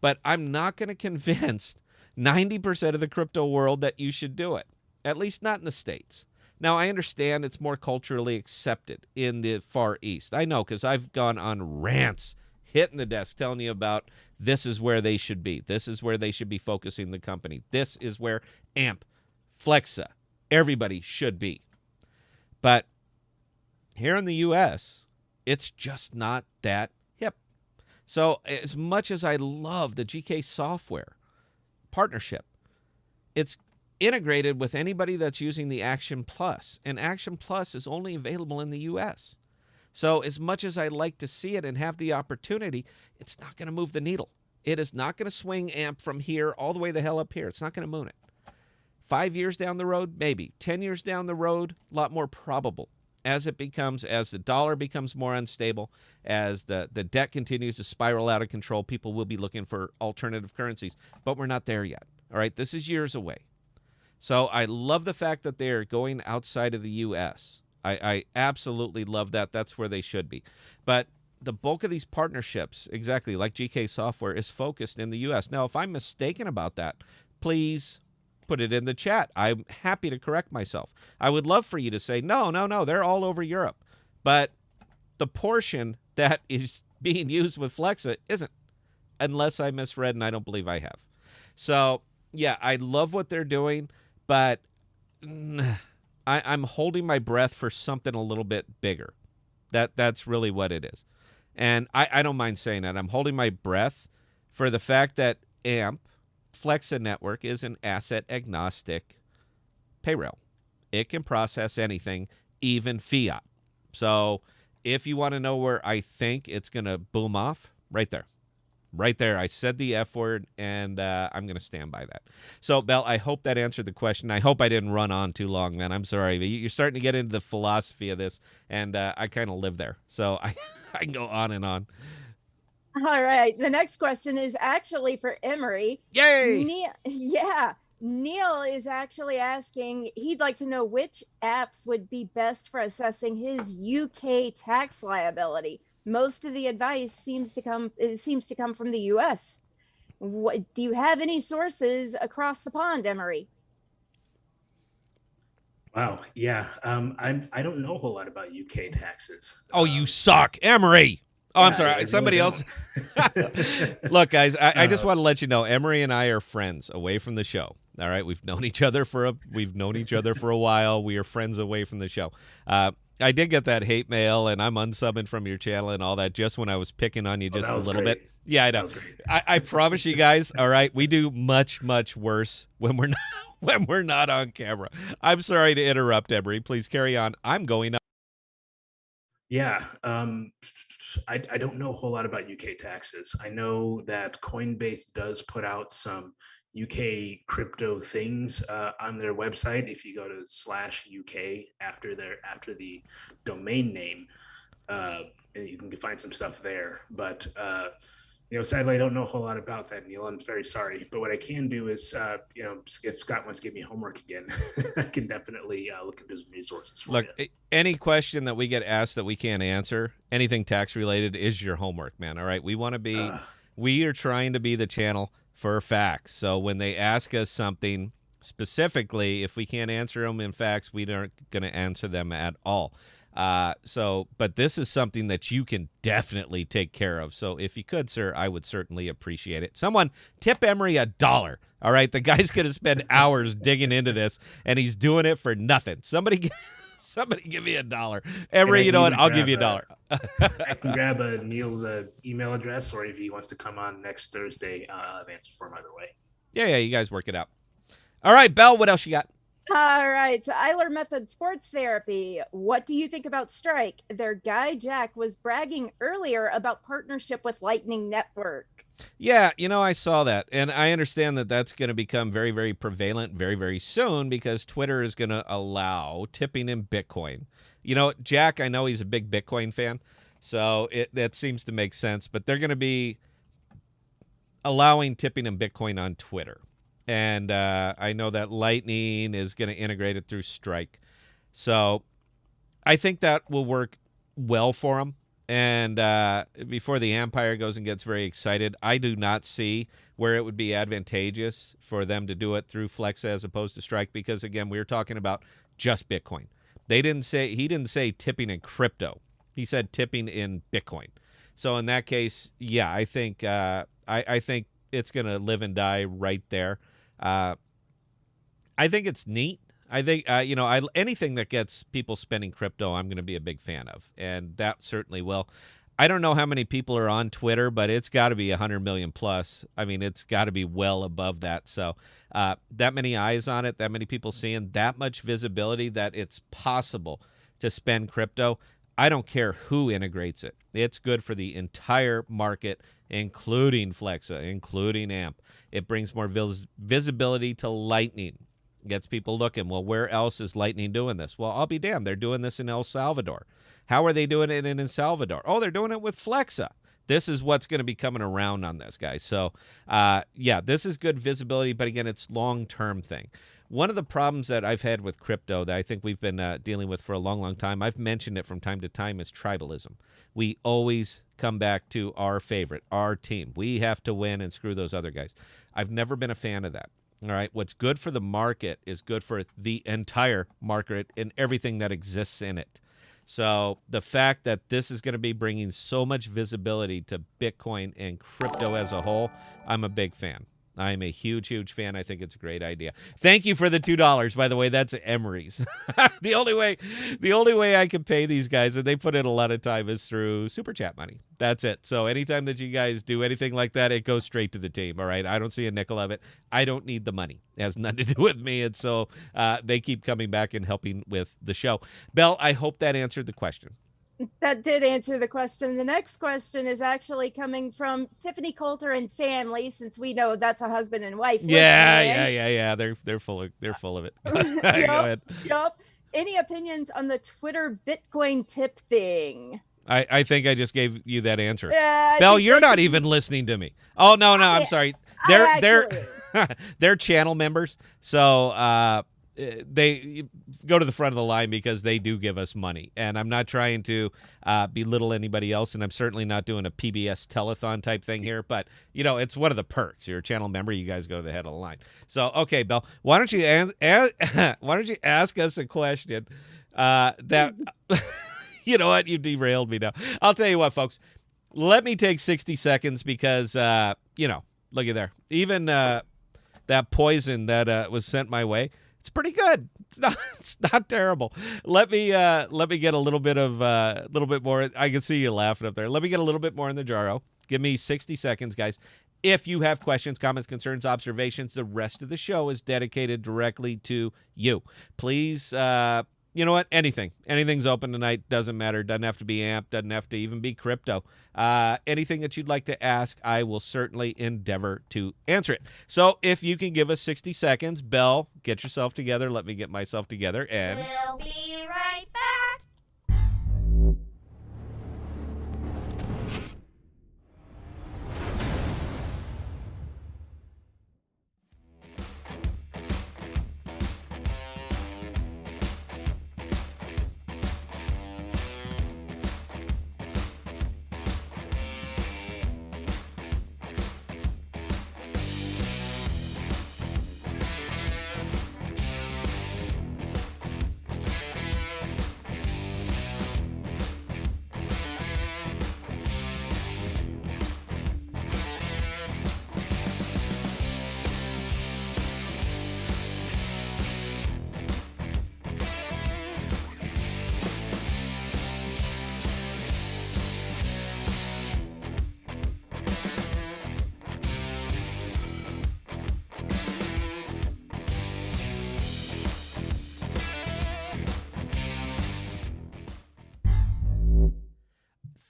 But I'm not going to convince 90% of the crypto world that you should do it, at least not in the States. Now, I understand it's more culturally accepted in the Far East. I know, because I've gone on rants, hitting the desk, telling you about this is where they should be. This is where they should be focusing the company. This is where AMP, Flexa, everybody should be. But here in the U.S., it's just not that hip. So as much as I love the GK software partnership, it's integrated with anybody that's using the Action Plus, and Action Plus is only available in the U.S. So as much as I like to see it and have the opportunity, it's not going to move the needle. It is not going to swing AMP from here all the way the hell up here. It's not going to moon it. 5 years down the road, maybe. 10 years down the road, a lot more probable. As the dollar becomes more unstable, as the debt continues to spiral out of control, people will be looking for alternative currencies. But we're not there yet. All right, this is years away. So I love the fact that they're going outside of the U.S. I absolutely love that. That's where they should be. But the bulk of these partnerships, exactly like GK Software, is focused in the U.S. Now, if I'm mistaken about that, please put it in the chat. I'm happy to correct myself. I would love for you to say, no, they're all over Europe. But the portion that is being used with Flexa isn't, unless I misread, and I don't believe I have. So, yeah, I love what they're doing, but I'm holding my breath for something a little bit bigger. That's really what it is. And I don't mind saying that. I'm holding my breath for the fact that AMP, Flexa Network, is an asset-agnostic payrail. It can process anything, even fiat. So if you want to know where I think it's going to boom off, right there. Right there. I said the F word, and I'm going to stand by that. So, Belle, I hope that answered the question. I hope I didn't run on too long, man. I'm sorry. But you're starting to get into the philosophy of this, and I kind of live there. So I can go on and on. All right. The next question is actually for Emery. Yay! Neil is actually asking, he'd like to know which apps would be best for assessing his UK tax liability. Most of the advice seems to come from the US. What, do you have any sources across the pond, Emery? Wow. Yeah. I don't know a whole lot about UK taxes. Oh, you suck, Emery. Oh, I'm sorry. I Somebody really else. Look, guys, I just want to let you know, Emery and I are friends away from the show. All right, we've known each other for a while. We are friends away from the show. I did get that hate mail, and I'm unsubbing from your channel and all that just when I was picking on you just a little bit. Yeah, I know. I promise you guys, all right, we do much, much worse when we're not on camera. I'm sorry to interrupt, Emery. Please carry on. I'm going up. Yeah. I don't know a whole lot about UK taxes. I know that Coinbase does put out some UK crypto things on their website. If you go to /UK after the domain name, you can find some stuff there. But sadly, I don't know a whole lot about that, Neil. I'm very sorry. But what I can do is, if Scott wants to give me homework again, I can definitely look into some resources for you. Any question that we get asked that we can't answer, anything tax related, is your homework, man. All right, we are trying to be the channel for facts. So when they ask us something specifically, if we can't answer them in facts, we aren't going to answer them at all. But this is something that you can definitely take care of. So if you could, sir, I would certainly appreciate it. Someone tip Emery $1. All right. The guy's going to spend hours digging into this, and he's doing it for nothing. Somebody give me $1. Emery, you know what? I'll give you $1. I can grab Neil's email address, or if he wants to come on next Thursday, I'll have answers for him either way. Yeah. You guys work it out. All right, Belle, what else you got? All right, so Eiler Method Sports Therapy. What do you think about Strike? Their guy Jack was bragging earlier about partnership with Lightning Network. Yeah, I saw that, and I understand that that's going to become very, very prevalent very, very soon because Twitter is going to allow tipping in Bitcoin. Jack, I know he's a big Bitcoin fan, so that seems to make sense, but they're going to be allowing tipping in Bitcoin on Twitter. And I know that Lightning is going to integrate it through Strike. So I think that will work well for them. And before the Empire goes and gets very excited, I do not see where it would be advantageous for them to do it through Flex as opposed to Strike because, again, we were talking about just Bitcoin. He didn't say tipping in crypto. He said tipping in Bitcoin. So in that case, yeah, I think it's going to live and die right there. I think it's neat. I think, anything that gets people spending crypto, I'm going to be a big fan of, and that certainly will. I don't know how many people are on Twitter, but it's got to be 100 million plus. I mean, it's got to be well above that. So that many eyes on it, that many people seeing, that much visibility that it's possible to spend crypto. I don't care who integrates it. It's good for the entire market, including Flexa, including AMP. It brings more visibility to Lightning. Gets people looking, well, where else is Lightning doing this? Well, I'll be damned. They're doing this in El Salvador. How are they doing it in El Salvador? Oh, they're doing it with Flexa. This is what's going to be coming around on this, guys. So, this is good visibility, but again, it's long-term thing. One of the problems that I've had with crypto that I think we've been dealing with for a long, long time, I've mentioned it from time to time, is tribalism. We always come back to our favorite, our team. We have to win and screw those other guys. I've never been a fan of that. All right, what's good for the market is good for the entire market and everything that exists in it. So the fact that this is going to be bringing so much visibility to Bitcoin and crypto as a whole, I'm a big fan. I'm a huge, huge fan. I think it's a great idea. Thank you for the $2. By the way, that's Emery's. The only way I can pay these guys, and they put in a lot of time, is through Super Chat money. That's it. So anytime that you guys do anything like that, it goes straight to the team. All right. I don't see a nickel of it. I don't need the money. It has nothing to do with me. And so they keep coming back and helping with the show. Belle, I hope that answered the question. That did answer the question. The next question is actually coming from Tiffany Coulter and family, since we know that's a husband and wife Yeah, listening yeah, in. yeah, yeah. They're full of it. Go ahead. Yep. Any opinions on the Twitter Bitcoin tip thing? I think I just gave you that answer. Yeah, I Belle, think you're they not could- even listening to me. Oh no, I'm sorry. They're I they're actually they're channel members, so they go to the front of the line because they do give us money. And I'm not trying to belittle anybody else, and I'm certainly not doing a PBS telethon type thing here. But it's one of the perks. You're a channel member, you guys go to the head of the line. So okay, Belle, why don't you why don't you ask us a question that. You know what? You derailed me now. I'll tell you what, folks. Let me take 60 seconds because, look at there. Even that poison that was sent my way, it's pretty good. It's not terrible. Let me get a little bit more. I can see you laughing up there. Let me get a little bit more in the jarro. Give me 60 seconds, guys. If you have questions, comments, concerns, observations, the rest of the show is dedicated directly to you. Please, you know what? Anything's open tonight. Doesn't matter. Doesn't have to be AMP. Doesn't have to even be crypto. Anything that you'd like to ask, I will certainly endeavor to answer it. So if you can give us 60 seconds, Belle, get yourself together. Let me get myself together. And We'll be right back.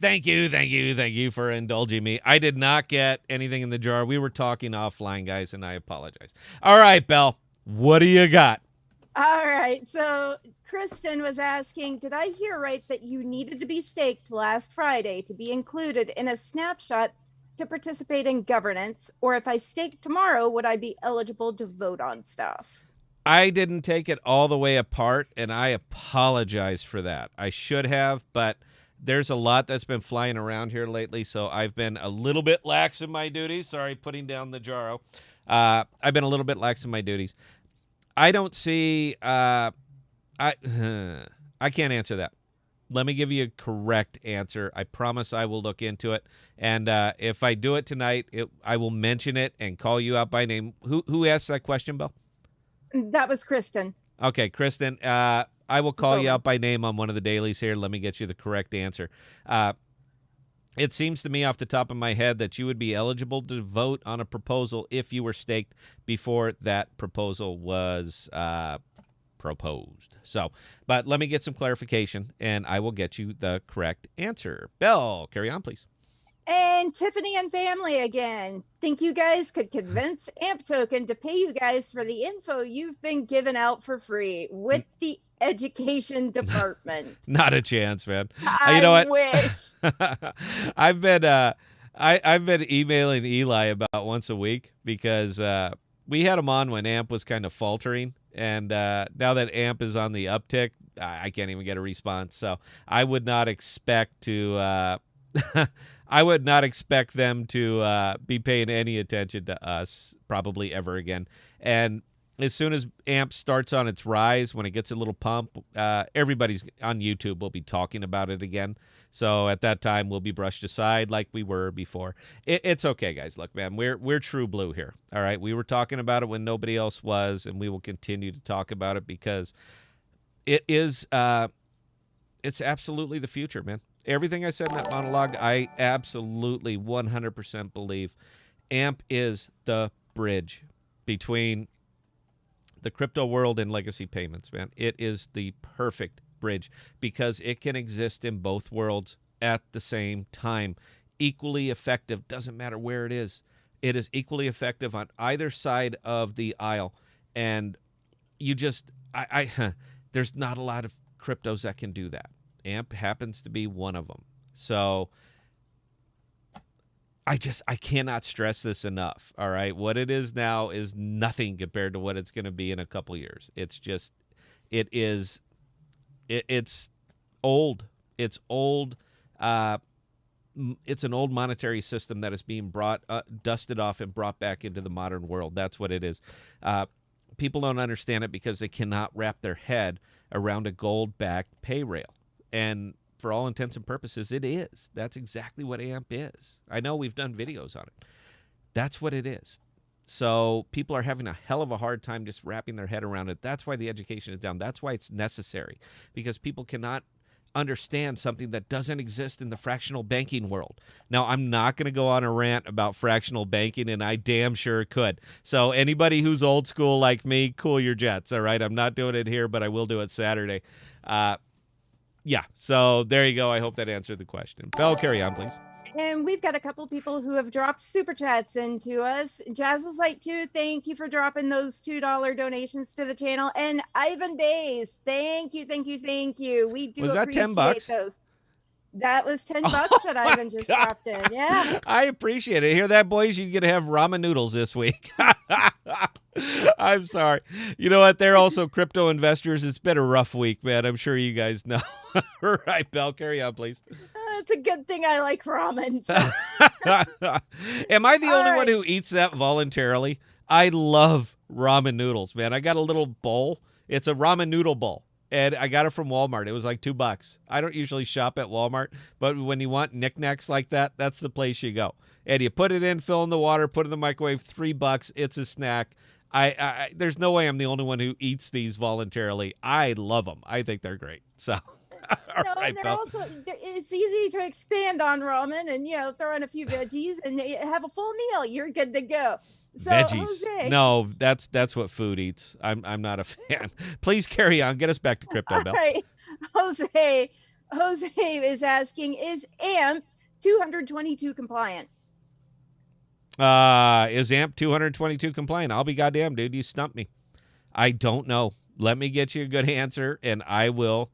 thank you for indulging me. I did not get anything in the jar. We were talking offline, guys, and I apologize. All right, Belle, what do you got? All right. So Kristen was asking, did I hear right that you needed to be staked last Friday to be included in a snapshot to participate in governance? Or if I stake tomorrow, would I be eligible to vote on stuff? I didn't take it all the way apart, and I apologize for that. I should have, but there's a lot that's been flying around here lately, so I've been a little bit lax in my duties. Sorry, putting down the jarro. I've been a little bit lax in my duties. I don't see I can't answer that. Let me give you a correct answer. I promise I will look into it. And if I do it tonight, I will mention it and call you out by name. Who asked that question, Bill? That was Kristen. Okay, Kristen, I will call you out by name on one of the dailies here. Let me get you the correct answer. It seems to me off the top of my head that you would be eligible to vote on a proposal if you were staked before that proposal was proposed. So, but let me get some clarification, and I will get you the correct answer. Belle, carry on, please. And Tiffany and family again. Think you guys could convince AMP Token to pay you guys for the info you've been given out for free with the education department? Not a chance, man. I you know what? wish. I've been I've been emailing Eli about once a week because we had him on when AMP was kind of faltering, and now that AMP is on the uptick, I can't even get a response. So I would not expect to. I would not expect them to be paying any attention to us probably ever again. And as soon as AMP starts on its rise, when it gets a little pump, everybody's on YouTube will be talking about it again. So at that time, we'll be brushed aside like we were before. It's okay, guys. Look, man, we're true blue here. All right, we were talking about it when nobody else was, and we will continue to talk about it because it is. It's absolutely the future, man. Everything I said in that monologue, I absolutely 100% believe. AMP is the bridge between the crypto world and legacy payments, man. It is the perfect bridge because it can exist in both worlds at the same time. Equally effective, doesn't matter where it is. It is equally effective on either side of the aisle. And you just, there's not a lot of cryptos that can do that. AMP happens to be one of them. So I cannot stress this enough. All right. What it is now is nothing compared to what it's going to be in a couple years. It's old. It's old. It's an old monetary system that is being dusted off and brought back into the modern world. That's what it is. People don't understand it because they cannot wrap their head around a gold-backed pay rail. And for all intents and purposes, it is. That's exactly what AMP is. I know we've done videos on it. That's what it is. So people are having a hell of a hard time just wrapping their head around it. That's why the education is down. That's why it's necessary, because people cannot understand something that doesn't exist in the fractional banking world. Now, I'm not going to go on a rant about fractional banking, and I damn sure could. So anybody who's old school like me, cool your jets, all right? I'm not doing it here, but I will do it Saturday. Yeah, so there you go. I hope that answered the question. Belle, carry on, please. And we've got a couple people who have dropped super chats into us. Jazzle's Light 2, thank you for dropping those $2 donations to the channel. And Ivan Bays, thank you. We do Was that appreciate $10? those. That was $10 that Ivan just dropped in. Yeah. I appreciate it. Hear that, boys? You get to have ramen noodles this week. I'm sorry. You know what? They're also crypto investors. It's been a rough week, man. I'm sure you guys know. All right, Belle, carry on, please. It's a good thing I like ramen. So. Am I the only right. one who eats that voluntarily? I love ramen noodles, man. I got a little bowl. It's a ramen noodle bowl. And I got it from Walmart. It was like $2. I don't usually shop at Walmart, but when you want knickknacks like that, that's the place you go. And you put it in, fill in the water, put it in the microwave, $3. It's a snack. There's no way I'm the only one who eats these voluntarily. I love them. I think they're great. So, all No, right, and Belle. it's easy to expand on ramen and, throw in a few veggies and have a full meal. You're good to go. So, Veggies. Jose, No, that's what food eats. I'm not a fan. Please carry on. Get us back to crypto, Belle. all right. Jose is asking, is AMP 222 compliant? Is AMP 222 compliant? I'll be goddamn, dude. You stumped me. I don't know. Let me get you a good answer, and I will.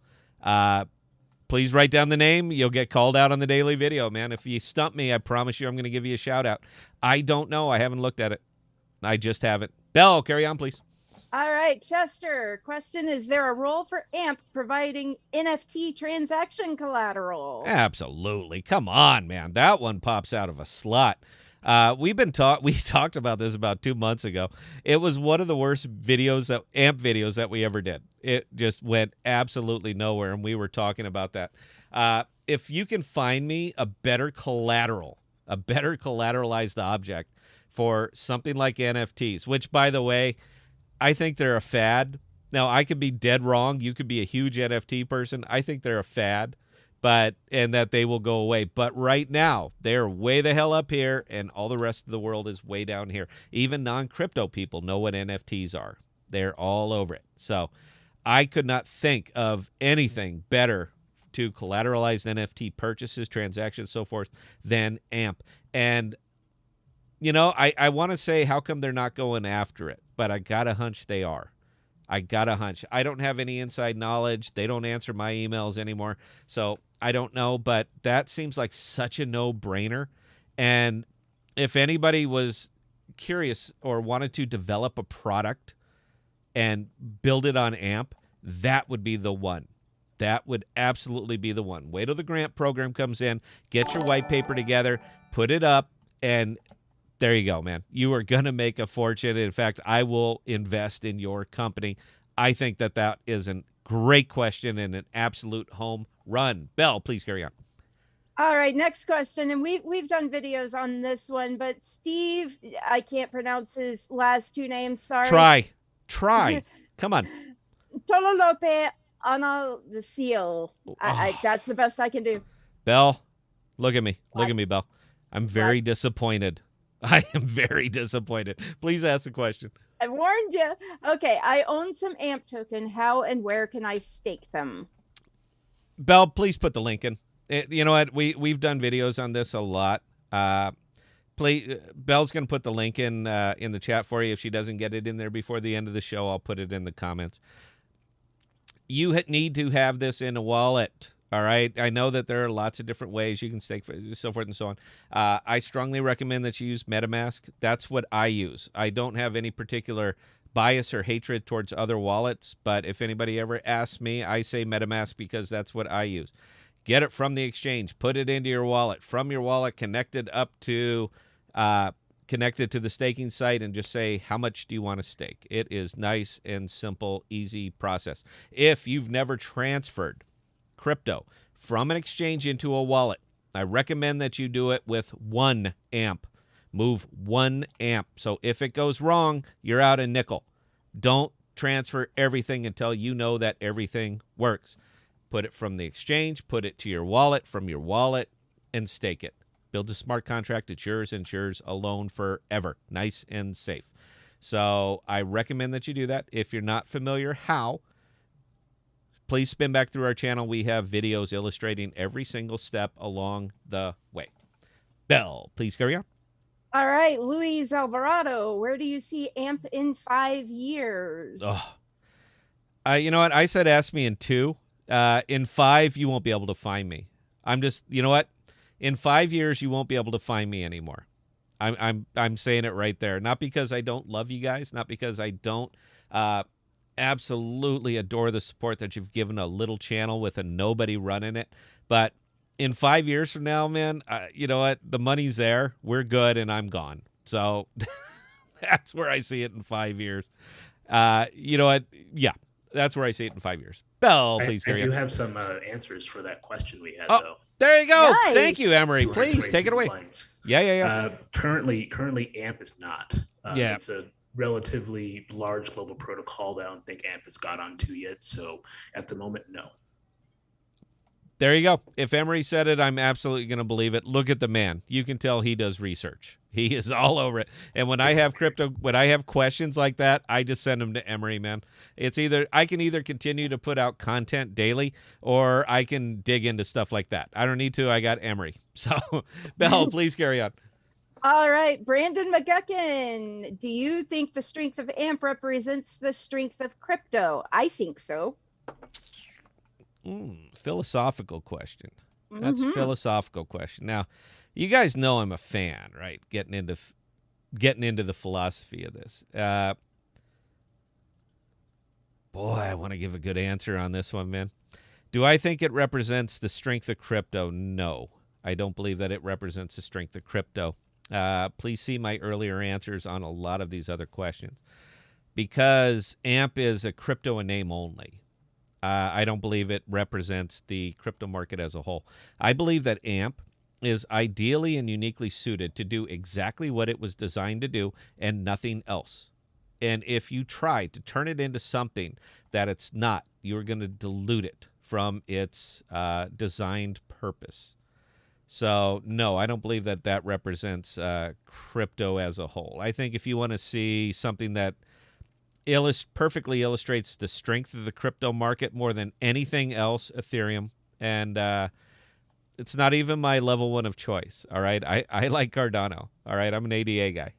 Please write down the name. You'll get called out on the daily video, man. If you stump me, I promise you I'm going to give you a shout out. I don't know. I haven't looked at it. I just haven't. Belle, carry on, please. All right, Chester. Question, is there a role for AMP providing NFT transaction collateral? Absolutely. Come on, man. That one pops out of a slot. We talked about this about 2 months ago. It was one of the worst AMP videos that we ever did. It just went absolutely nowhere, and we were talking about that. If you can find me a better collateralized object for something like NFTs, which, by the way, I think they're a fad. Now, I could be dead wrong. You could be a huge NFT person. I think they're a fad. And that they will go away. But right now, they're way the hell up here, and all the rest of the world is way down here. Even non-crypto people know what NFTs are. They're all over it. So I could not think of anything better to collateralize NFT purchases, transactions, so forth, than AMP. And, I want to say how come they're not going after it, but I got a hunch they are. I got a hunch. I don't have any inside knowledge. They don't answer my emails anymore. So I don't know, but that seems like such a no-brainer. And if anybody was curious or wanted to develop a product and build it on AMP, that would be the one. That would absolutely be the one. Wait till the grant program comes in, get your white paper together, put it up, and there you go, man. You are going to make a fortune. In fact, I will invest in your company. I think that is a great question and an absolute home run. Belle, please carry on. All right, next question. And we've done videos on this one, but Steve, I can't pronounce his last two names. Sorry. Try. Come on. Tololope Ana the Seal. That's the best I can do. Belle, look at me. Look at me, Belle. I'm very disappointed. I am very disappointed. Please ask the question. I warned you. Okay, I own some AMP token. How and where can I stake them? Belle, please put the link in. You know what? We've done videos on this a lot. Belle's going to put the link in the chat for you. If she doesn't get it in there before the end of the show, I'll put it in the comments. You need to have this in a wallet. All right. I know that there are lots of different ways you can stake, so forth and so on. I strongly recommend that you use MetaMask. That's what I use. I don't have any particular bias or hatred towards other wallets, but if anybody ever asks me, I say MetaMask because that's what I use. Get it from the exchange. Put it into your wallet. From your wallet, connected to the staking site, and just say, how much do you want to stake? It is nice and simple, easy process. If you've never transferred crypto from an exchange into a wallet, I recommend that you do it with 1 amp. Move 1 amp. So if it goes wrong, you're out a nickel. Don't transfer everything until you know that everything works. Put it from the exchange, put it to your wallet, from your wallet, and stake it. Build a smart contract. It's yours and it's yours alone forever. Nice and safe. So I recommend that you do that. If you're not familiar how, please spin back through our channel. We have videos illustrating every single step along the way. Belle, please carry on. All right, Luis Alvarado, where do you see AMP in 5 years? Oh, you know what? I said ask me in 2. In 5, you won't be able to find me. You know what? In 5 years, you won't be able to find me anymore. I'm saying it right there. Not because I don't love you guys, not because I don't absolutely adore the support that you've given a little channel with a nobody running it, but in 5 years from now, man, you know what? The money's there. We're good, and I'm gone. So that's where I see it in 5 years. You know what? Yeah, that's where I see it in 5 years. Belle, please carry on. I do have some answers for that question we had, Oh, though. there you go. Nice. Thank you, Emery. Please take it away. Lines. Yeah. Currently, AMP is not. Yeah. It's a relatively large global protocol that I don't think AMP has got onto yet. So at the moment, no. There you go. If Emery said it, I'm absolutely going to believe it. Look at the man. You can tell he does research. He is all over it. And when I have questions like that, I just send them to Emery, man. It's I can either continue to put out content daily, or I can dig into stuff like that. I don't need to. I got Emery. So, Belle, please carry on. All right, Brandon McGuckin, do you think the strength of AMP represents the strength of crypto? I think so. Philosophical question. That's a philosophical question. Now, you guys know I'm a fan, right? Getting into the philosophy of this. Boy, I want to give a good answer on this one, man. Do I think it represents the strength of crypto? No, I don't believe that it represents the strength of crypto. Please see my earlier answers on a lot of these other questions. Because AMP is a crypto in name only. I don't believe it represents the crypto market as a whole. I believe that AMP is ideally and uniquely suited to do exactly what it was designed to do and nothing else. And if you try to turn it into something that it's not, you're going to dilute it from its designed purpose. So, no, I don't believe that represents crypto as a whole. I think if you want to see something that perfectly illustrates the strength of the crypto market more than anything else, Ethereum. And it's not even my level 1 of choice, all right? I like Cardano, all right? I'm an ADA guy.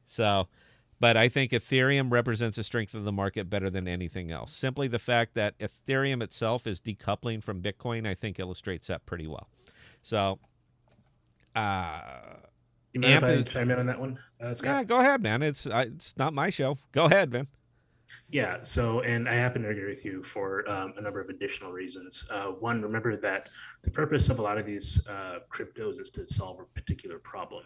But I think Ethereum represents the strength of the market better than anything else. Simply the fact that Ethereum itself is decoupling from Bitcoin, I think illustrates that pretty well. So, you mind if I chime in on that one, Scott? Yeah, go ahead, man. It's not my show. Go ahead, man. Yeah, so, and I happen to agree with you for a number of additional reasons. One, remember that the purpose of a lot of these cryptos is to solve a particular problem.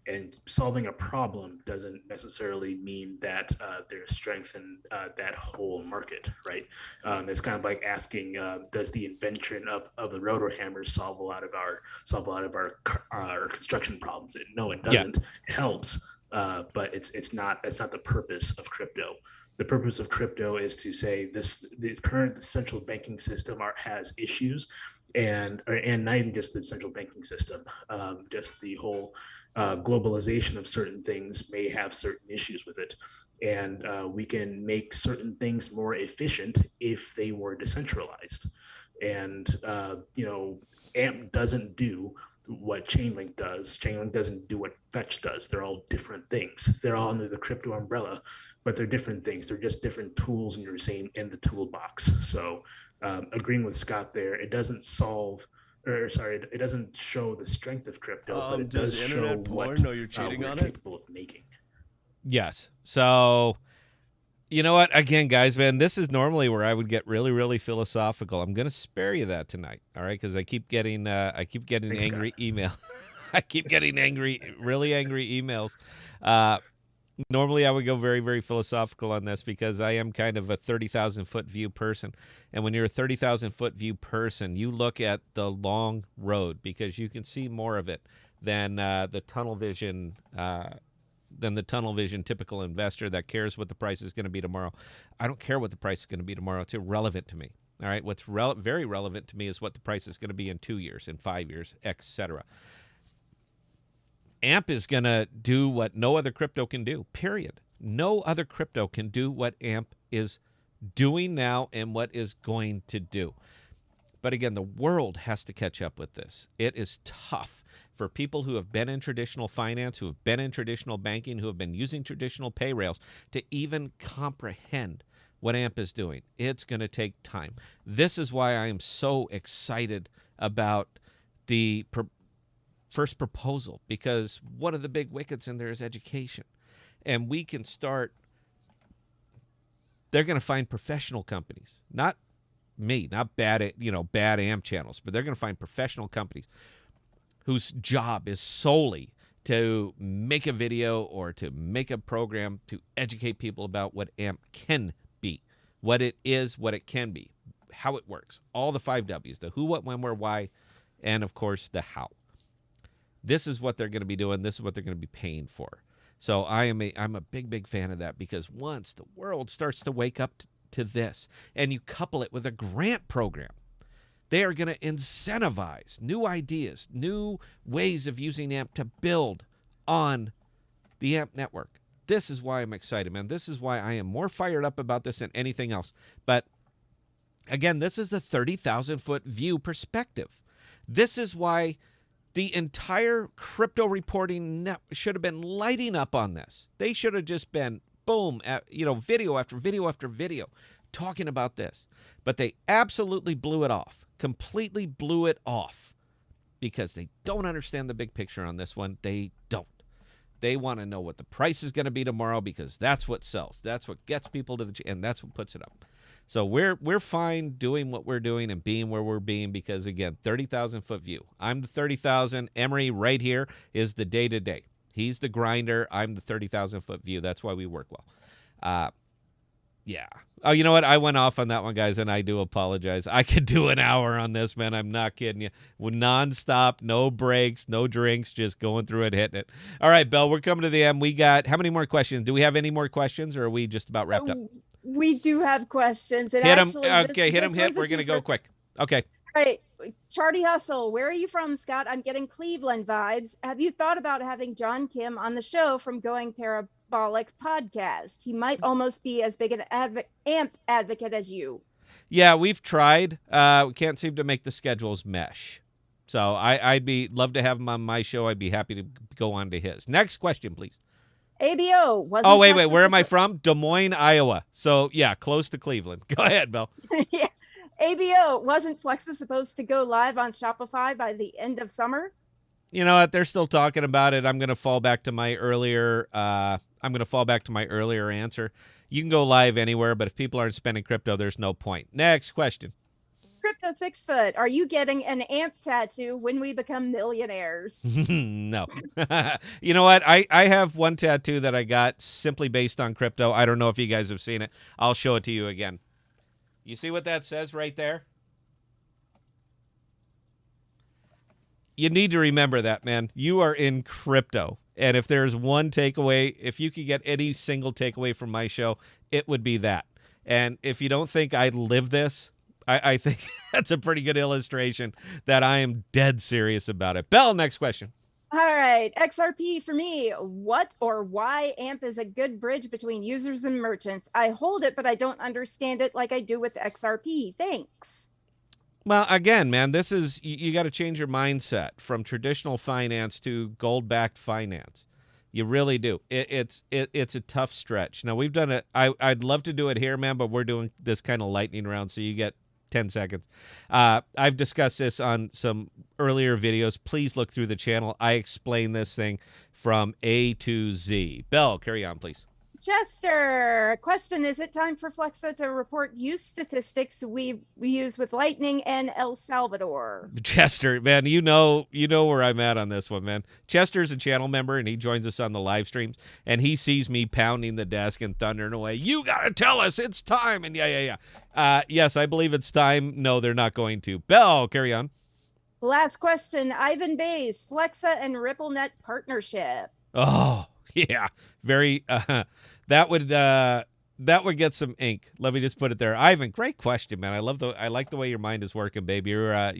And solving a problem doesn't necessarily mean that there's strength in that whole market, right? It's kind of like asking, does the invention of the rotor hammer solve a lot of our construction problems? No, it doesn't. Yeah. It helps, but it's not the purpose of crypto. The purpose of crypto is to say the current central banking system has issues, and not even just the central banking system, just the whole globalization of certain things may have certain issues with it, and we can make certain things more efficient if they were decentralized. And, AMP doesn't do what Chainlink does. Chainlink doesn't do what Fetch does. They're all different things. They're all under the crypto umbrella, but they're different things. They're just different tools in the toolbox. So agreeing with Scott there, it doesn't it doesn't show the strength of crypto, but it does show internet porn what know you're cheating we're on it? capable of making. Yes. So, you know what? Again, guys, man, this is normally where I would get really, really philosophical. I'm going to spare you that tonight, all right? Because I keep getting Thanks, angry Scott. email. I keep getting really angry emails. Normally, I would go very, very philosophical on this because I am kind of a 30,000-foot view person. And when you're a 30,000-foot view person, you look at the long road because you can see more of it than the tunnel vision typical investor that cares what the price is going to be tomorrow. I don't care what the price is going to be tomorrow. It's irrelevant to me. All right. What's very relevant to me is what the price is going to be in 2 years, in 5 years, etc. AMP is going to do what no other crypto can do, period. No other crypto can do what AMP is doing now and what is going to do. But again, the world has to catch up with this. It is tough for people who have been in traditional finance, who have been in traditional banking, who have been using traditional pay rails to even comprehend what AMP is doing. It's going to take time. This is why I am so excited about the first proposal, because one of the big wickets in there is education. And we can start, they're going to find professional companies, not me, not bad AMP channels, but they're going to find professional companies whose job is solely to make a video or to make a program to educate people about what AMP can be, what it is, what it can be, how it works, all the 5 W's, the who, what, when, where, why, and of course the how. This is what they're going to be doing. This is what they're going to be paying for. So I'm a big fan of that, because once the world starts to wake up to this and you couple it with a grant program, they are going to incentivize new ideas, new ways of using AMP to build on the AMP network. This is why I'm excited, man. This is why I am more fired up about this than anything else. But again, this is the 30,000-foot view perspective. This is why the entire crypto reporting net should have been lighting up on this. They should have just been, boom, video after video after video talking about this. But they absolutely blew it off, completely blew it off, because they don't understand the big picture on this one. They don't. They want to know what the price is going to be tomorrow, because that's what sells. That's what gets people to and that's what puts it up. So we're fine doing what we're doing and being where we're being, because, again, 30,000-foot view. I'm the 30,000. Emery right here is the day-to-day. He's the grinder. I'm the 30,000-foot view. That's why we work well. Yeah. Oh, you know what? I went off on that one, guys, and I do apologize. I could do an hour on this, man. I'm not kidding you. Nonstop, no breaks, no drinks, just going through it, hitting it. All right, Belle, we're coming to the end. We got how many more questions? Do we have any more questions, or are we just about wrapped up? We do have questions. And hit them. actually, Okay, hit them. one's a We're going to go twofer. quick. Okay. All right. Charty Hustle, where are you from, Scott? I'm getting Cleveland vibes. Have you thought about having John Kim on the show from Going Parabolic podcast? He might almost be as big an AMP advocate as you. Yeah, we've tried. We can't seem to make the schedules mesh. So I'd love to have him on my show. I'd be happy to go on to his. Next question, please. ABO wasn't. Oh, wait. Where am I from? Des Moines, Iowa. So, yeah, close to Cleveland. Go ahead, Belle. Yeah. ABO, wasn't Flexus supposed to go live on Shopify by the end of summer? You know what? They're still talking about it. I'm going to fall back to my earlier answer. You can go live anywhere, but if people aren't spending crypto, there's no point. Next question. Crypto 6 foot, are you getting an AMP tattoo when we become millionaires? No. You know what? I have one tattoo that I got simply based on crypto. I don't know if you guys have seen it. I'll show it to you again. You see what that says right there? You need to remember that, man. You are in crypto. And if there's one takeaway, if you could get any single takeaway from my show, it would be that. And if you don't think I live this, I think that's a pretty good illustration that I am dead serious about it. Belle, next question. All right, XRP for me. What or why AMP is a good bridge between users and merchants? I hold it, but I don't understand it like I do with XRP. Thanks. Well, again, man, this is you got to change your mindset from traditional finance to gold-backed finance. You really do. It's a tough stretch. Now we've done it. I'd love to do it here, man, but we're doing this kind of lightning round, so you get 10 seconds. I've discussed this on some earlier videos. Please look through the channel. I explain this thing from A to Z. Belle, carry on, please. Chester, question: is it time for Flexa to report use statistics we use with Lightning and El Salvador? Chester, man, you know where I'm at on this one, man. Chester's a channel member, and he joins us on the live streams, and he sees me pounding the desk and thundering away. You got to tell us it's time. And yeah. Yes, I believe it's time. No, they're not going to. Belle, carry on. Last question: Ivan Bays, Flexa and RippleNet partnership. Oh, yeah. Very, that would get some ink. Let me just put it there. Ivan, great question, man. I like the way your mind is working, baby. You're at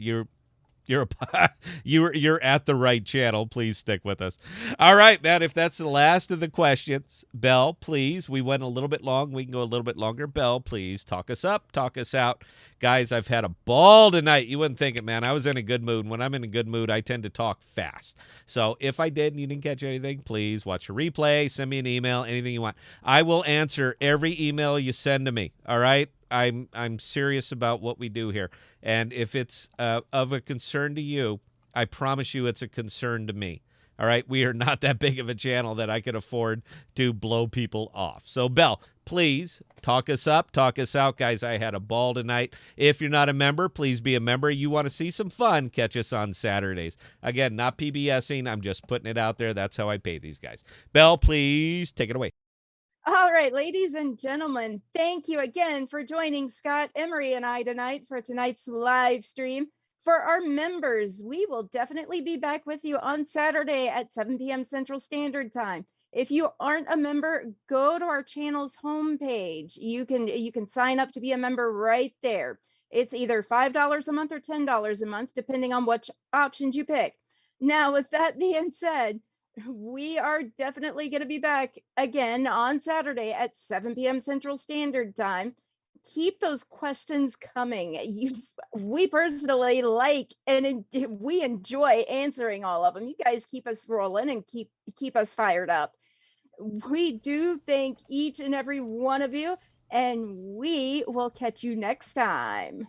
the right channel. Please stick with us. All right, man. If that's the last of the questions, Belle, please. We went a little bit long. We can go a little bit longer. Belle, please talk us up, talk us out. Guys, I've had a ball tonight. You wouldn't think it, man. I was in a good mood. When I'm in a good mood, I tend to talk fast. So if I did and you didn't catch anything, please watch a replay, send me an email, anything you want. I will answer every email you send to me. All right? I'm serious about what we do here. And if it's of a concern to you, I promise you it's a concern to me. All right? We are not that big of a channel that I could afford to blow people off. So, Belle, please talk us up, talk us out. Guys, I had a ball tonight. If you're not a member, please be a member. You want to see some fun, catch us on Saturdays. Again, not PBSing. I'm just putting it out there. That's how I pay these guys. Belle, please take it away. All right, ladies and gentlemen, thank you again for joining Scott, Emery, and I tonight for tonight's live stream. For our members, we will definitely be back with you on Saturday at 7 p.m. Central Standard Time. If you aren't a member, go to our channel's homepage. You can sign up to be a member right there. It's either $5 a month or $10 a month, depending on which options you pick. Now, with that being said, we are definitely going to be back again on Saturday at 7 p.m. Central Standard Time. Keep those questions coming. We personally like and we enjoy answering all of them. You guys keep us rolling and keep us fired up. We do thank each and every one of you, and we will catch you next time.